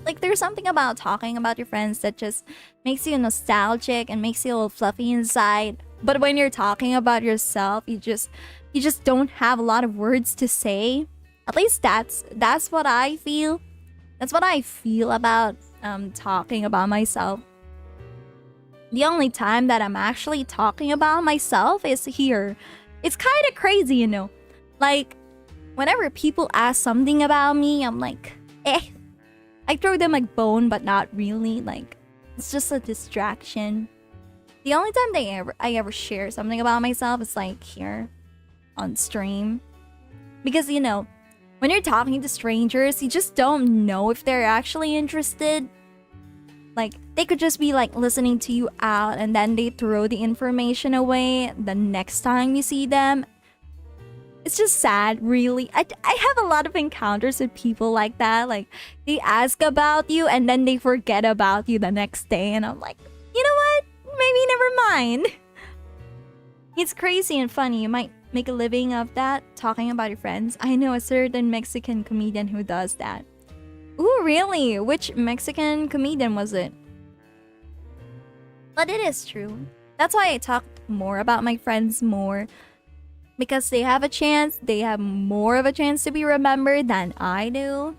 Like, there's something about talking about your friends that just makes you nostalgic and makes you a little fluffy inside. But when you're talking about yourself, you just don't have a lot of words to say. At least that's what I feel. That's what I feel about talking about myself. The only time that I'm actually talking about myself is here. It's kind of crazy, you know. Like, whenever people ask something about me, I'm like, eh. I throw them a bone, but not really. Like, it's just a distraction. The only time I ever share something about myself is like here on stream. Because, you know, when you're talking to strangers, you just don't know if they're actually interested. Like, they could just be like listening to you out and then they throw the information away the next time you see them. It's just sad, really. I have a lot of encounters with people like that. Like, they ask about you and then they forget about you the next day. And I'm like, you know what? Maybe never mind. It's crazy and funny. You might make a living of that, talking about your friends. I know a certain Mexican comedian who does that. Ooh, really? Which Mexican comedian was it? But it is true. That's why I talk more about my friends more. Because they have more of a chance to be remembered than I do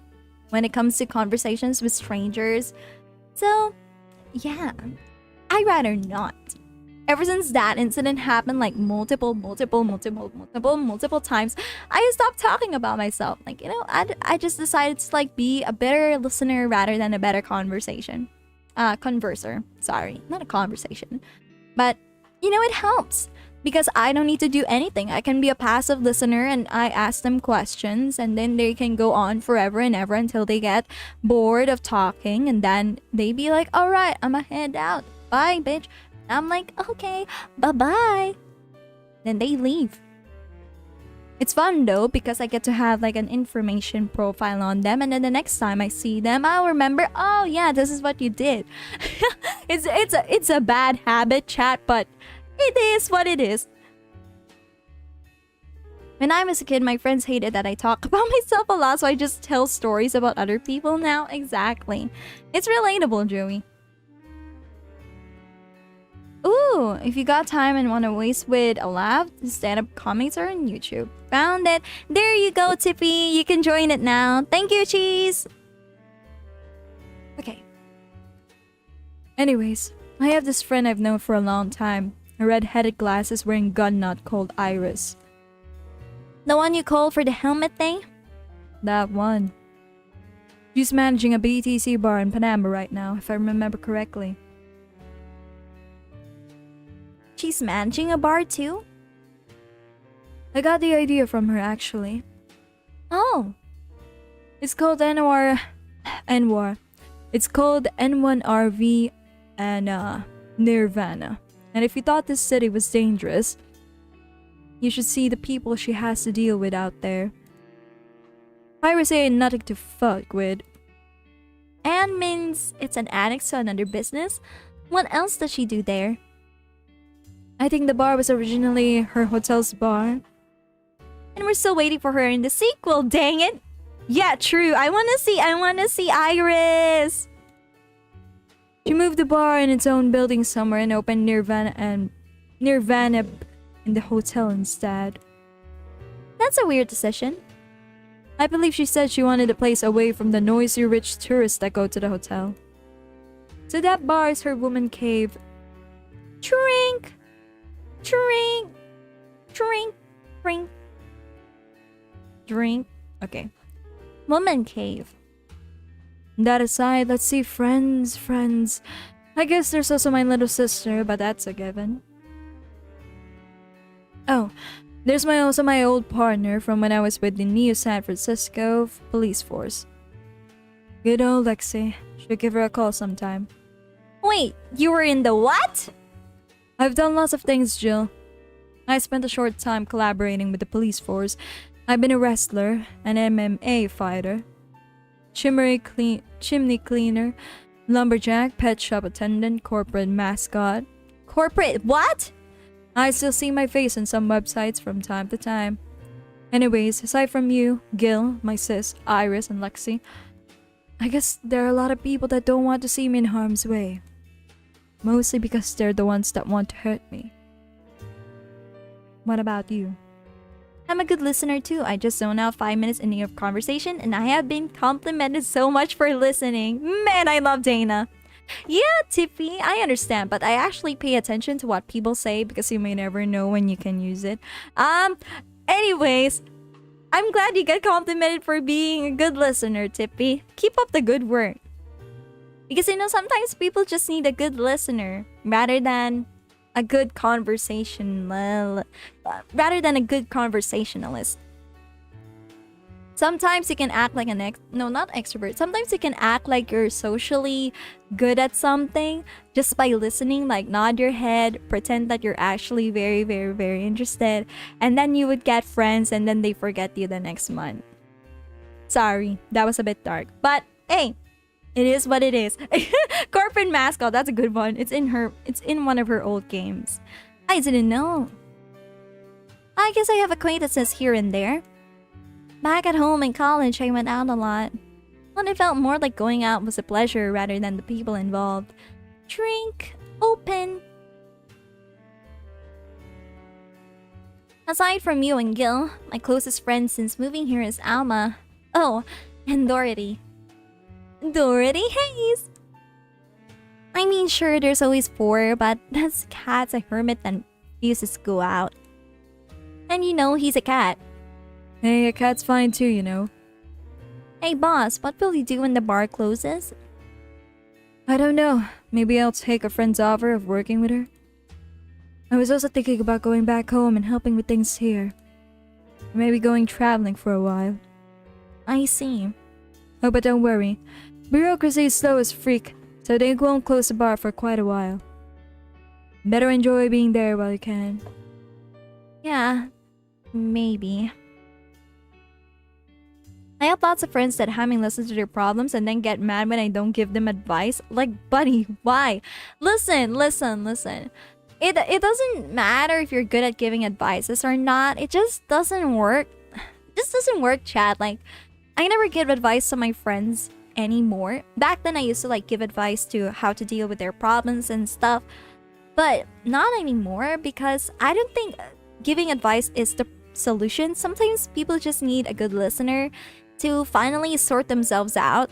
when it comes to conversations with strangers. So, yeah, I'd rather not. Ever since that incident happened like multiple times, I stopped talking about myself. Like, you know, I just decided to like be a better listener rather than a better converser. Sorry, not a conversation. But, you know, it helps. Because I don't need to do anything. I can be a passive listener and I ask them questions and then they can go on forever and ever until they get bored of talking and then they be like, alright, I'ma head out. Bye, bitch. And I'm like, okay, bye-bye. Then they leave. It's fun though because I get to have like an information profile on them and then the next time I see them, I'll remember, oh yeah, this is what you did. It's a bad habit, chat, but it is what it is. When I was a kid, my friends hated that I talk about myself a lot, so I just tell stories about other people now. Exactly. It's relatable, Joey. Ooh, if you got time and want to waste with a laugh, stand-up comics are on YouTube. Found it. There you go, Tippy. You can join it now. Thank you, Cheese. Okay. Anyways, I have this friend I've known for a long time. A red-headed glasses wearing gun nut called Iris. The one you called for the helmet thing? That one. She's managing a BTC bar in Panama right now, if I remember correctly. She's managing a bar too? I got the idea from her actually. Oh. It's called Anwar. It's called N1RV and Nirvana. And if you thought this city was dangerous, you should see the people she has to deal with out there. Iris ain't nothing to fuck with. And means it's an annex to another business? What else does she do there? I think the bar was originally her hotel's bar. And we're still waiting for her in the sequel, dang it! Yeah, true. I wanna see Iris! She moved the bar in its own building somewhere and opened Nirvana in the hotel instead. That's a weird decision. I believe she said she wanted the place away from the noisy rich tourists that go to the hotel. So that bar is her woman cave. Drink! Drink! Drink! Drink! Drink? Okay. Woman cave. That aside, let's see, friends. I guess there's also my little sister, but that's a given. Oh, there's also my old partner from when I was with the New San Francisco police force. Good old Lexi. Should give her a call sometime. Wait, you were in the what? I've done lots of things, Jill. I spent a short time collaborating with the police force. I've been a wrestler, an MMA fighter, chimney cleaner, lumberjack, pet shop attendant, corporate mascot. Corporate what? I still see my face on some websites from time to time. Anyways, aside from you, Gil, my sis, Iris, and Lexi, I guess there are a lot of people that don't want to see me in harm's way. Mostly because they're the ones that want to hurt me. What about you? I'm a good listener too. I just zone out 5 minutes in your conversation and I have been complimented so much for listening. Man, I love Dana. Yeah, Tiffy, I understand, but I actually pay attention to what people say because you may never know when you can use it. Anyways, I'm glad you get complimented for being a good listener, Tiffy. Keep up the good work. Because sometimes people just need a good listener rather than a good conversationalist. Sometimes you can act like not extrovert. Sometimes you can act like you're socially good at something just by listening, like nod your head, pretend that you're actually very, very, very interested, and then you would get friends and then they forget you the next month. Sorry, that was a bit dark. But hey, it is what it is. Corporate mascot, that's a good one. It's in one of her old games. I didn't know. I guess I have acquaintances here and there. Back at home in college, I went out a lot. But it felt more like going out was a pleasure rather than the people involved. Drink, open. Aside from you and Gil, my closest friend since moving here is Alma. Oh, and Dorothy. Dorothy Hayes! I mean, sure, there's always 4, but this cat's a hermit and refuses to go out. And he's a cat. Hey, a cat's fine too. Hey boss, what will you do when the bar closes? I don't know. Maybe I'll take a friend's offer of working with her. I was also thinking about going back home and helping with things here. Maybe going traveling for a while. I see. Oh, but don't worry. Bureaucracy is slow as freak, so they won't close the bar for quite a while. Better enjoy being there while you can. Yeah, maybe. I have lots of friends that have me listen to their problems and then get mad when I don't give them advice. Like, buddy, why? Listen. It doesn't matter if you're good at giving advices or not. It just doesn't work. It just doesn't work, chat. Like, I never give advice to my friends anymore. Back then, I used to give advice to how to deal with their problems and stuff. But not anymore because I don't think giving advice is the solution. Sometimes people just need a good listener to finally sort themselves out.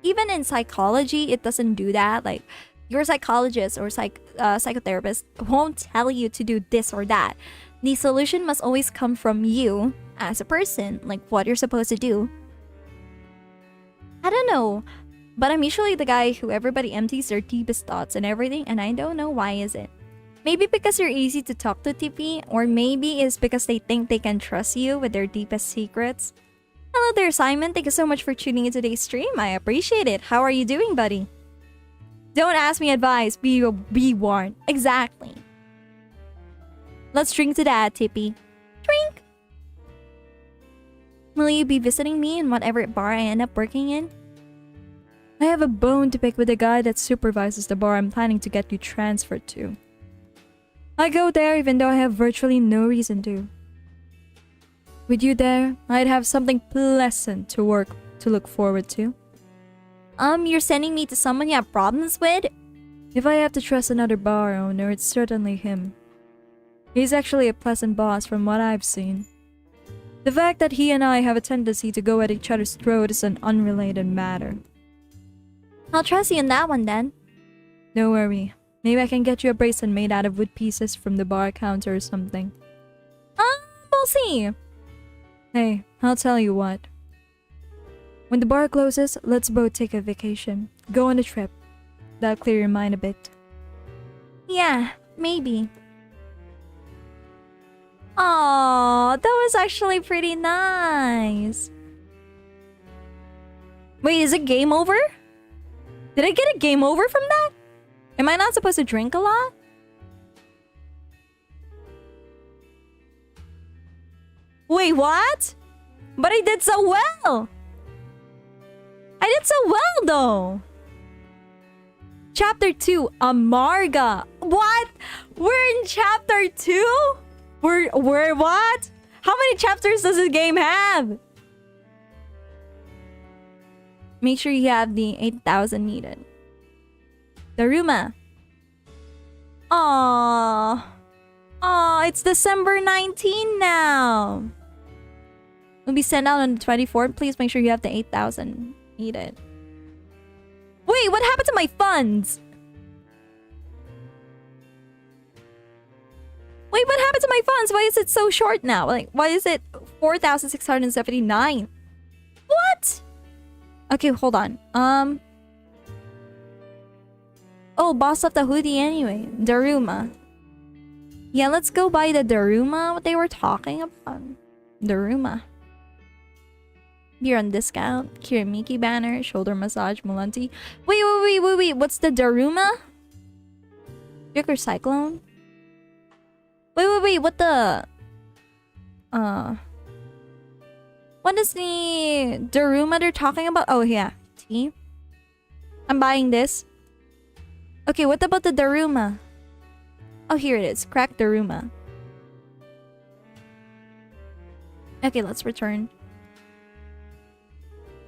Even in psychology, it doesn't do that. Like, your psychologist or psychotherapist won't tell you to do this or that. The solution must always come from you as a person, like what you're supposed to do. I don't know, but I'm usually the guy who everybody empties their deepest thoughts and everything, and I don't know why is it. Maybe because you're easy to talk to, TP, or maybe it's because they think they can trust you with their deepest secrets. Hello there, Simon. Thank you so much for tuning in today's stream. I appreciate it. How are you doing, buddy? Don't ask me advice. Be warned. Exactly. Let's drink to that, Tippy. Drink! Will you be visiting me in whatever bar I end up working in? I have a bone to pick with the guy that supervises the bar I'm planning to get you transferred to. I go there even though I have virtually no reason to. With you there, I'd have something pleasant to look forward to. You're sending me to someone you have problems with? If I have to trust another bar owner, it's certainly him. He's actually a pleasant boss from what I've seen. The fact that he and I have a tendency to go at each other's throat is an unrelated matter. I'll trust you on that one then. Don't worry. Maybe I can get you a bracelet made out of wood pieces from the bar counter or something. We'll see. Hey, I'll tell you what. When the bar closes, let's both take a vacation. Go on a trip. That'll clear your mind a bit. Yeah, maybe. Aww, that was actually pretty nice. Wait, is it game over? Did I get a game over from that? Am I not supposed to drink a lot? Wait, what? But I did so well! I did so well though! Chapter 2, Amarga. What? We're in chapter 2? We're what? How many chapters does this game have? Make sure you have the 8,000 needed. Daruma. Aww. Aww, it's December 19 now. Will be sent out on the 24th. Please make sure you have the 8,000 needed. Wait, what happened to my funds? Wait, what happened to my funds? Why is it so short now? Like, why is it 4,679? What? Okay, hold on. Oh, boss left the hoodie anyway. Daruma. Yeah, let's go buy the Daruma. What they were talking about. Daruma. Beer on discount. Kirimiki banner. Shoulder massage. Mulanti. Wait. What's the Daruma? Joker Cyclone? Wait. What the... What is the Daruma they're talking about? Oh, yeah. Tea. I'm buying this. Okay, what about the Daruma? Oh, here it is. Crack Daruma. Okay, let's return.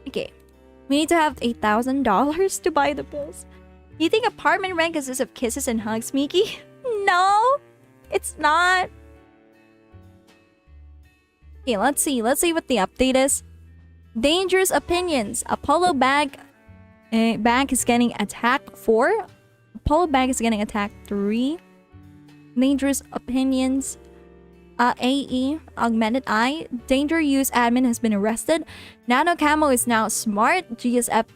Okay. We need to have $8,000 to buy the pills. You think apartment rent consists of kisses and hugs, Miki? No! It's not. Okay, let's see. Let's see what the update is. Dangerous opinions. Apollo bag is getting attacked 4. Apollo bag is getting attacked 3. Dangerous opinions. AE augmented eye. Danger use admin has been arrested. Nano camo is now smart. GSF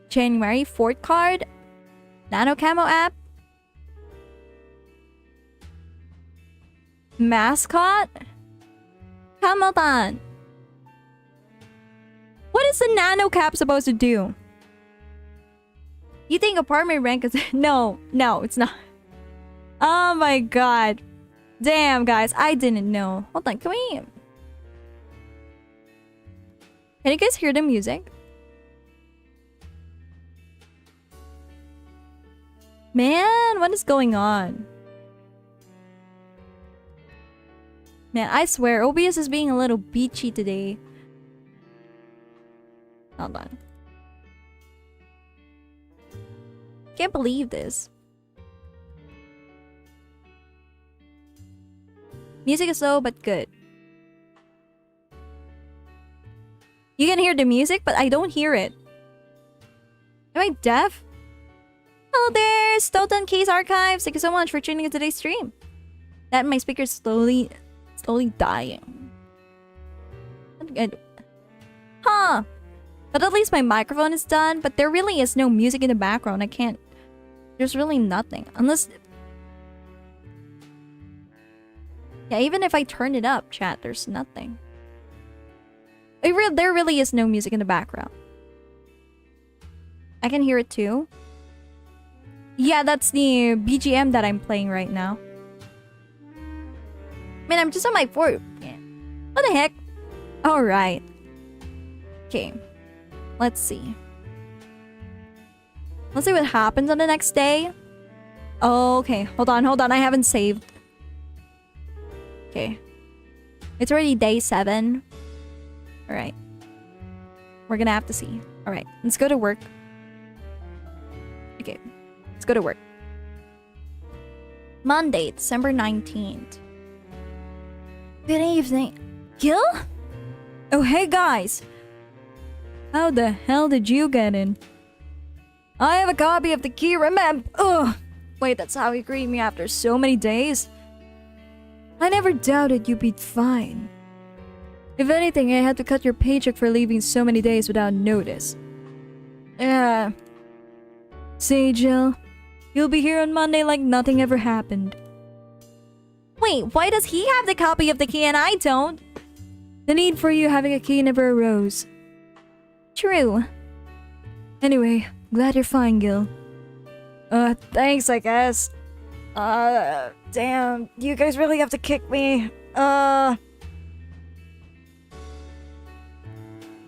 January 4th card. Nano camo app. Mascot. Kamotan. What is the nano cap supposed to do? You think apartment rent is... No, it's not. Oh my god. Damn, guys. I didn't know. Hold on, can you guys hear the music? Man, what is going on? Man, I swear, OBS is being a little beachy today. Hold on. Can't believe this. Music is low, but good. You can hear the music, but I don't hear it. Am I deaf? Hello there, Stoughton Case Archives. Thank you so much for tuning in today's stream. That my speaker's slowly dying. Huh. But at least my microphone is done. But there really is no music in the background. I can't... There's really nothing. Unless... Yeah, even if I turn it up, chat, there's nothing. There really is no music in the background. I can hear it too. Yeah, that's the BGM that I'm playing right now. Man, I'm just on my 4th. Yeah. What the heck? Alright. Okay. Let's see. Let's see what happens on the next day. Oh, okay. Hold on. I haven't saved. Okay. It's already day 7. Alright. We're gonna have to see. Alright. Let's go to work. Okay. Let's go to work. Monday, December 19th. Good evening. Gil? Oh, hey guys. How the hell did you get in? I have a copy of the key, remember? Ugh. Wait, that's how you greet me after so many days? I never doubted you'd be fine. If anything, I had to cut your paycheck for leaving so many days without notice. Yeah. See, Jill? You'll be here on Monday like nothing ever happened. Wait, why does he have the copy of the key and I don't? The need for you having a key never arose. True. Anyway, glad you're fine, Gil. Thanks, I guess. Damn, you guys really have to kick me.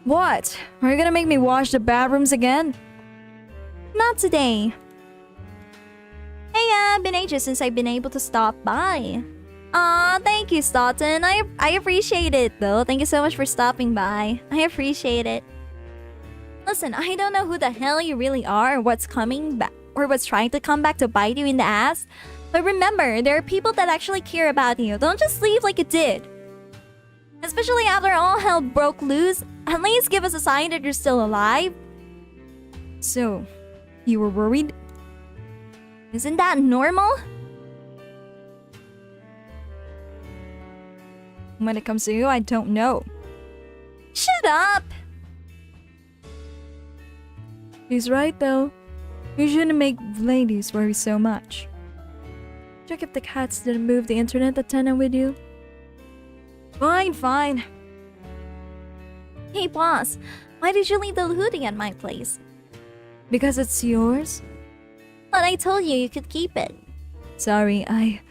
What? Are you gonna make me wash the bathrooms again? Not today. Hey, been ages since I've been able to stop by. Aw, thank you, Stoughton. I appreciate it, though. Thank you so much for stopping by. I appreciate it. Listen, I don't know who the hell you really are or what's coming back or what's trying to come back to bite you in the ass. But remember, there are people that actually care about you. Don't just leave like you did. Especially after all hell broke loose. At least give us a sign that you're still alive. So, you were worried? Isn't that normal? When it comes to you, I don't know. Shut up! He's right though. You shouldn't make ladies worry so much. Check if the cats didn't move the internet antenna with you. Fine, fine. Hey boss, why did you leave the hoodie at my place? Because it's yours? But I told you you could keep it. Sorry, I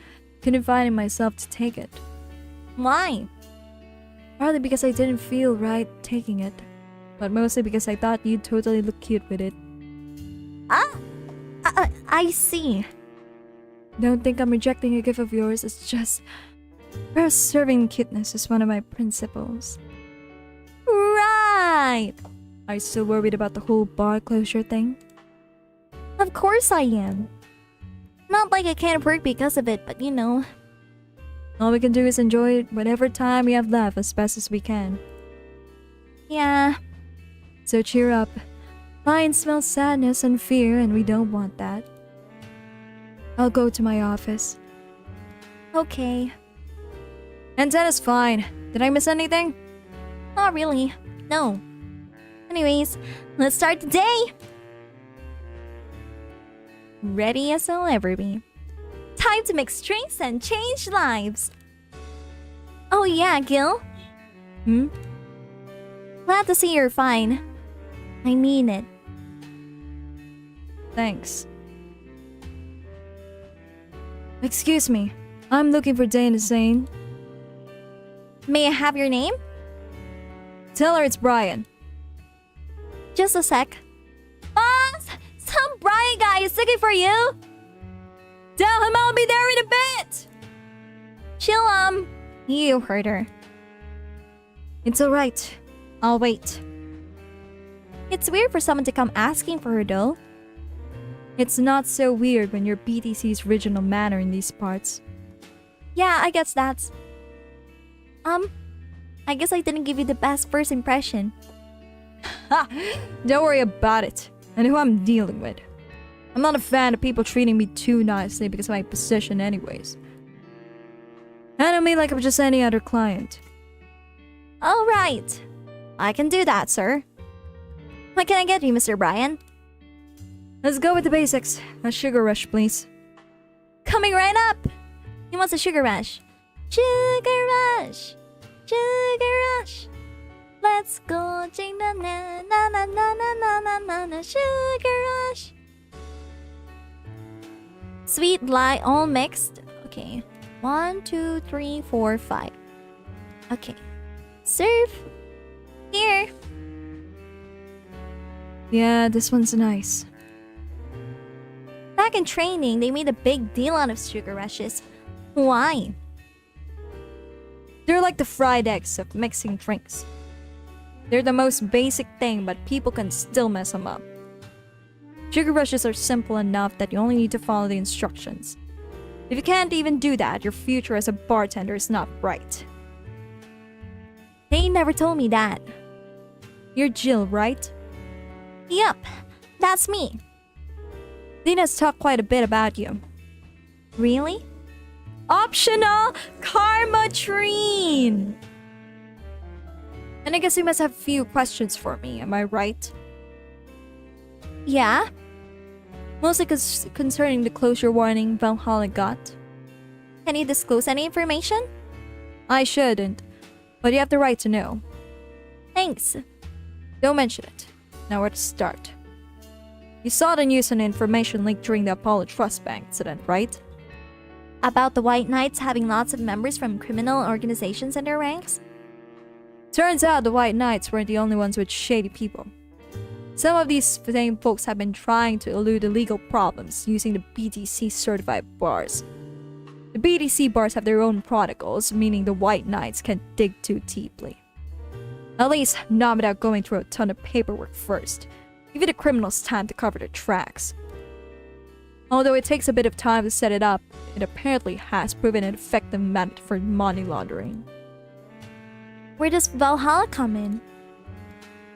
couldn't find it myself to take it. Why? Partly because I didn't feel right taking it, but mostly because I thought you'd totally look cute with it. I see. Don't think I'm rejecting a gift of yours, it's just preserving cuteness is one of my principles. Right! Are you still worried about the whole bar closure thing? Of course I am. Not like I can't work because of it, but you know. All we can do is enjoy whatever time we have left as best as we can. Yeah. So cheer up. Mine smells sadness and fear, and we don't want that. I'll go to my office. Okay. Antenna's fine. Did I miss anything? Not really. No. Anyways, let's start the day! Ready as I'll ever be. Time to mix drinks and change lives. Oh yeah, Gil? Hmm? Glad to see you're fine. I mean it. Thanks. Excuse me. I'm looking for Dana Zane. May I have your name? Tell her it's Brian. Just a sec. Boss! Some Brian guy is looking for you! Tell him I'll be there in a bit! Chill, you heard her. It's alright. I'll wait. It's weird for someone to come asking for her though. It's not so weird when you're BTC's original manner in these parts. Yeah, I guess that's... I guess I didn't give you the best first impression. Ha! Don't worry about it. I know who I'm dealing with. I'm not a fan of people treating me too nicely because of my position anyways. Handle me like I'm just any other client. Alright. I can do that, sir. What can I get you, Mr. Brian? Let's go with the basics. A sugar rush, please. Coming right up! He wants a sugar rush. Sugar rush! Sugar rush! Let's go, ching na na na na na na na na na sugar rush! Sweet, light, all mixed. Okay. 1, 2, 3, 4, 5. Okay. Serve. Here. Yeah, this one's nice. Back in training, they made a big deal out of sugar rushes. Why? They're like the fried eggs of mixing drinks. They're the most basic thing, but people can still mess them up. Sugar rushes are simple enough that you only need to follow the instructions. If you can't even do that, your future as a bartender is not bright. They never told me that. You're Jill, right? Yup, that's me. Dina's talked quite a bit about you. Really? Optional Karmatrine! And I guess you must have a few questions for me, am I right? Yeah? Mostly concerning the closure warning Valhalla got. Can you disclose any information? I shouldn't, but you have the right to know. Thanks. Don't mention it. Now where to start? You saw the news and information leaked during the Apollo Trust Bank incident, right? About the White Knights having lots of members from criminal organizations in their ranks? Turns out the White Knights weren't the only ones with shady people. Some of these same folks have been trying to elude illegal problems using the BTC certified bars. The BTC bars have their own protocols, meaning the White Knights can't dig too deeply. At least, not without going through a ton of paperwork first. Give the criminals time to cover their tracks. Although it takes a bit of time to set it up, it apparently has proven an effective method for money laundering. Where does Valhalla come in?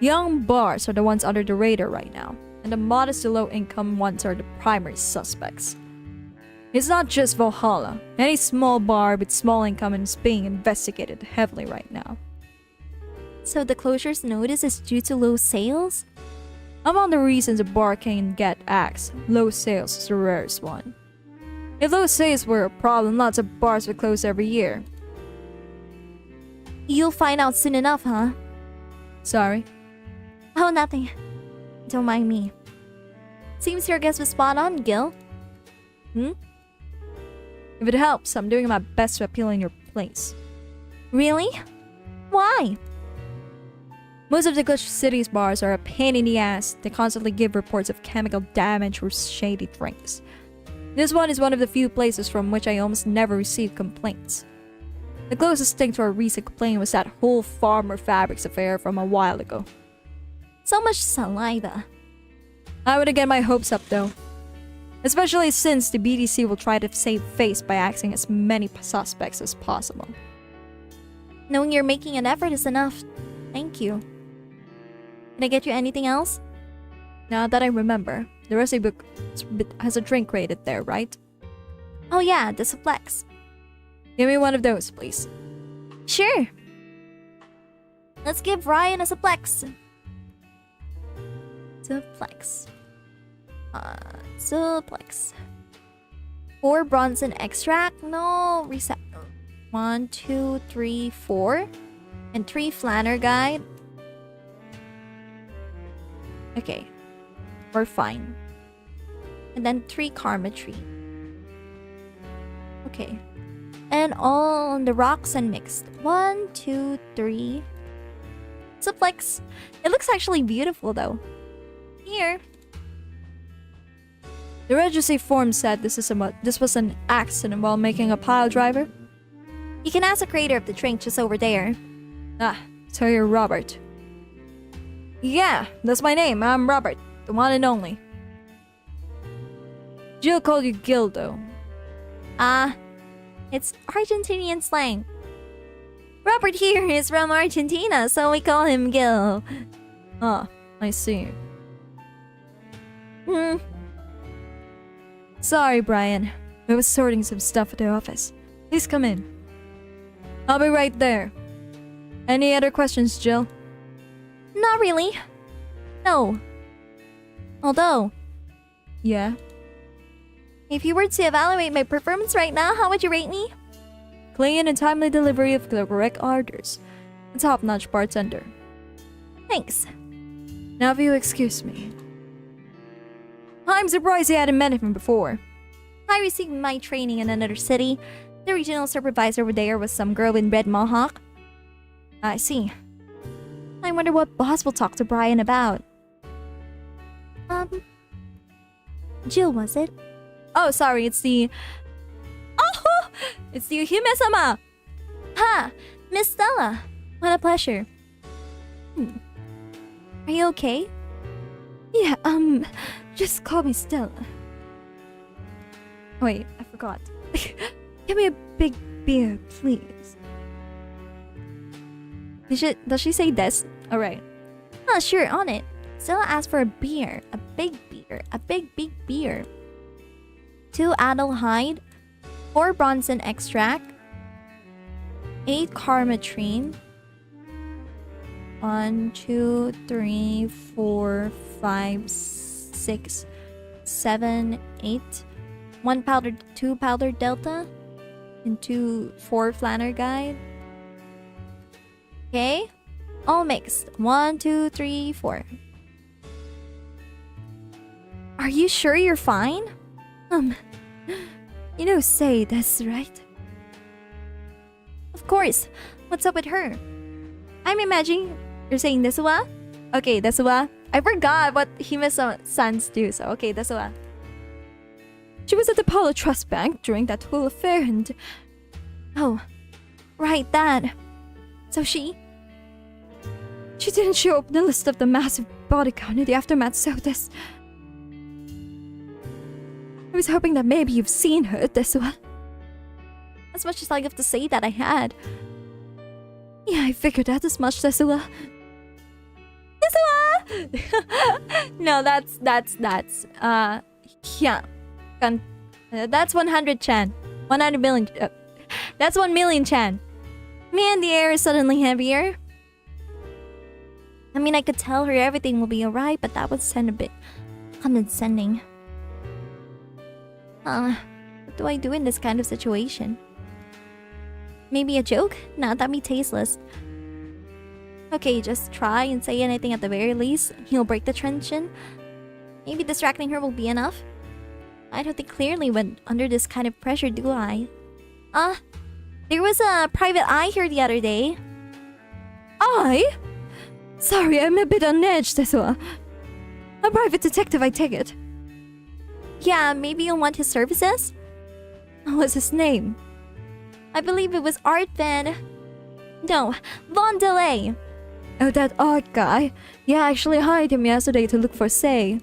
Young bars are the ones under the radar right now, and the modest to low-income ones are the primary suspects. It's not just Valhalla. Any small bar with small income is being investigated heavily right now. So the closure's notice is due to low sales? Among the reasons a bar can get axed, low sales is the rarest one. If low sales were a problem, lots of bars would close every year. You'll find out soon enough, huh? Sorry. Oh, nothing. Don't mind me. Seems your guess was spot on, Gil. If it helps, I'm doing my best to appeal in your place. Really? Why? Most of the Glitch City's bars are a pain in the ass. They constantly give reports of chemical damage or shady drinks. This one is one of the few places from which I almost never receive complaints. The closest thing to a recent complaint was that whole Farmer Fabrics affair from a while ago. So much saliva. I wouldn't get my hopes up though. Especially since the BDC will try to save face by axing as many suspects as possible. Knowing you're making an effort is enough. Thank you. Can I get you anything else? Now that I remember, the recipe book has a drink rated there, right? Oh yeah, the Suplex. Give me one of those, please. Sure. Let's give Ryan a Suplex. Suplex. Suplex. 4 Bronson extract? No, reset. 1, 2, 3, 4. And 3 Flanner guide. Okay. We're fine. And then 3 Karma tree. Okay. And all on the rocks and mixed. 1, 2, 3. Suplex. It looks actually beautiful though. Here. The registry form said this was an accident while making a pile driver. You can ask the creator of the drink just over there. Ah, so you're Robert. Yeah, that's my name. I'm Robert, the one and only. Jill called you Gil though. It's Argentinian slang. Robert here is from Argentina, so we call him Gil. Ah, I see. Sorry, Brian. I was sorting some stuff at the office. Please come in. I'll be right there. Any other questions, Jill? Not really. No. Although, Yeah? if you were to evaluate my performance right now, how would you rate me? Clean and timely delivery of the correct orders. A top-notch bartender. Thanks. Now if you excuse me. I'm surprised you hadn't met him before. I received my training in another city. The regional supervisor over there was some girl in red mohawk. I see. I wonder what boss will talk to Brian about. Jill, was it? Oh, sorry, it's the... Oh! It's the Hime-sama! Ha! Miss Stella. What a pleasure. Are you okay? Yeah, just call me Stella. Wait, I forgot. Give me a big beer, please. Does she say this? Alright. Sure, on it. Stella asked for a beer. A big beer. A big beer. 2 Adelhyde. 4 Bronson extract. 8 Karmatrine. 1, 2, 3, 4, 5, 6, 7, 8. 1 powdered, 2 powdered delta. And 4 Flanner guide. Okay. All mixed. 1, 2, 3, 4. Are you sure you're fine? You know, say that's right. Of course. What's up with her? I'm imagining you're saying desuwa? Okay, desuwa. I forgot what Hime-san's do, so okay, desuwa. She was at the Apollo Trust Bank during that whole affair and... Oh, right, that. So she didn't show up in the list of the massive body count in the aftermath, so this... I was hoping that maybe you've seen her, Desuwa. As much as I have to say that I had. Yeah, I figured out as much, Tesua. Tesua! No, yeah. That's 100 Chan. 100 million. That's 1 million Chan. Man, the air is suddenly heavier. I mean, I could tell her everything will be alright, but that would sound a bit condescending. What do I do in this kind of situation? Maybe a joke? Nah, that'd be tasteless. Okay, just try and say anything at the very least. He'll break the tension. Maybe distracting her will be enough. I don't think clearly when under this kind of pressure, do I? There was a private eye here the other day. I? Sorry, I'm a bit on edge, Tesua. A private detective, I take it. Yeah, maybe you'll want his services? What's his name? I believe it was Art Van... No, Von Delay. Oh, that art guy. Yeah, I actually hired him yesterday to look for Say.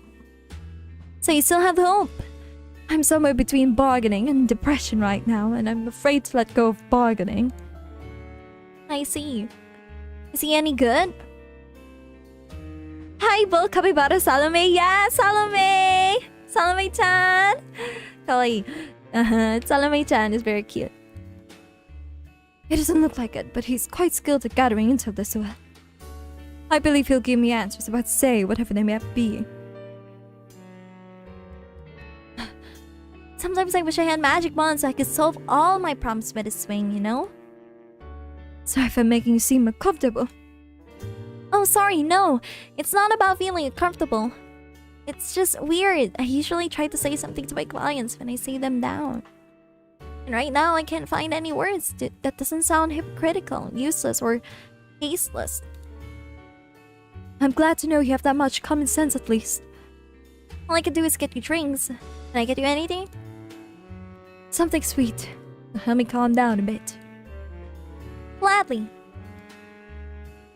So you still have hope? I'm somewhere between bargaining and depression right now, and I'm afraid to let go of bargaining. I see. Is he any good? Hi, Bull Capybara Salome. Yeah, Salome! Salome-chan! Kawaii. Salome-chan is very cute. It doesn't look like it, but he's quite skilled at gathering intel this way. I believe he'll give me answers about Say, whatever they may be. Sometimes I wish I had magic wands so I could solve all my problems with a swing, you know? Sorry for making you seem uncomfortable. Oh, sorry, no. It's not about feeling uncomfortable. It's just weird. I usually try to say something to my clients when I see them down. And right now, I can't find any words that doesn't sound hypocritical, useless, or tasteless. I'm glad to know you have that much common sense at least. All I can do is get you drinks. Can I get you anything? Something sweet. Help me calm down a bit. Gladly.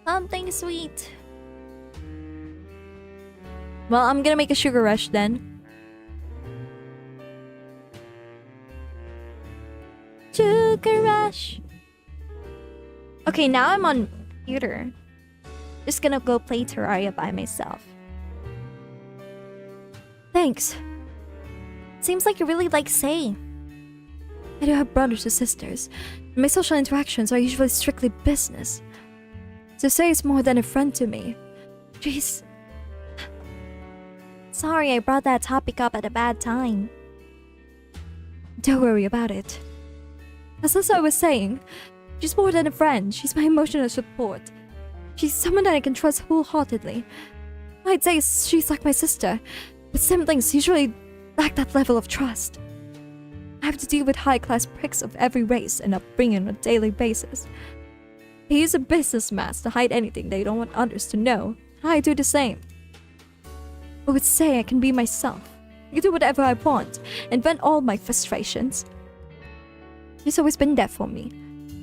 Something sweet. Well, I'm gonna make a sugar rush then. Sugar rush. Okay, now I'm on computer. Just gonna go play Terraria by myself. Thanks. Seems like you really like Say. I do have brothers or sisters, and my social interactions are usually strictly business. So Say is more than a friend to me. Jeez. Sorry I brought that topic up at a bad time. Don't worry about it. As I was saying, she's more than a friend. She's my emotional support. She's someone that I can trust wholeheartedly. I'd say she's like my sister, but siblings usually lack that level of trust. I have to deal with high-class pricks of every race and upbringing on a daily basis. They use a business mask to hide anything they don't want others to know. I do the same. But with Say, I can be myself. I can do whatever I want and vent all my frustrations. She's always been there for me,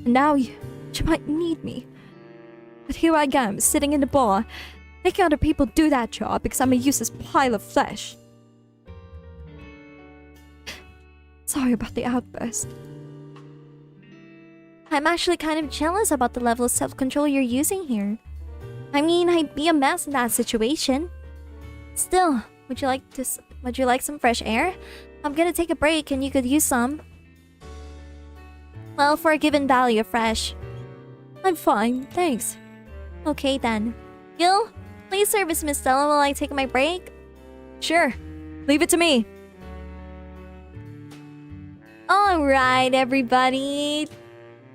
and now she might need me. But here I am, sitting in the bar, making other people do that job because I'm a useless pile of flesh. Sorry about the outburst. I'm actually kind of jealous about the level of self-control you're using here. I mean, I'd be a mess in that situation. Still, would you like some fresh air? I'm gonna take a break and you could use some. Well, for a given value of fresh. I'm fine, thanks. Okay then. Gil, please service Miss Stella while I take my break. Sure, leave it to me. Alright, everybody.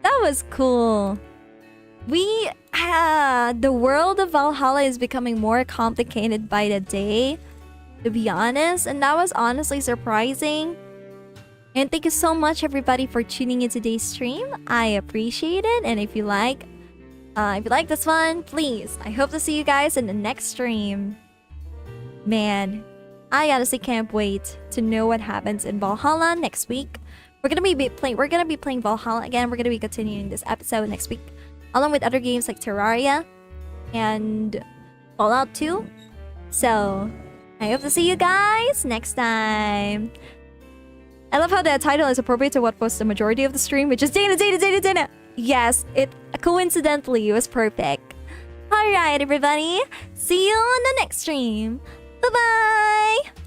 That was cool. The world of Valhalla is becoming more complicated by the day, to be honest, and that was honestly surprising. And thank you so much, everybody, for tuning in today's stream. I appreciate it, and if you like this one, please, I hope to see you guys in the next stream. Man, I honestly can't wait to know what happens in Valhalla next week. We're gonna be playing Valhalla again. We're gonna be continuing this episode next week, along with other games like Terraria and Fallout 2. So I hope to see you guys next time. I love how the title is appropriate to what was the majority of the stream, which is Dana. Yes, it coincidentally was perfect. Alright, everybody. See you on the next stream. Bye bye!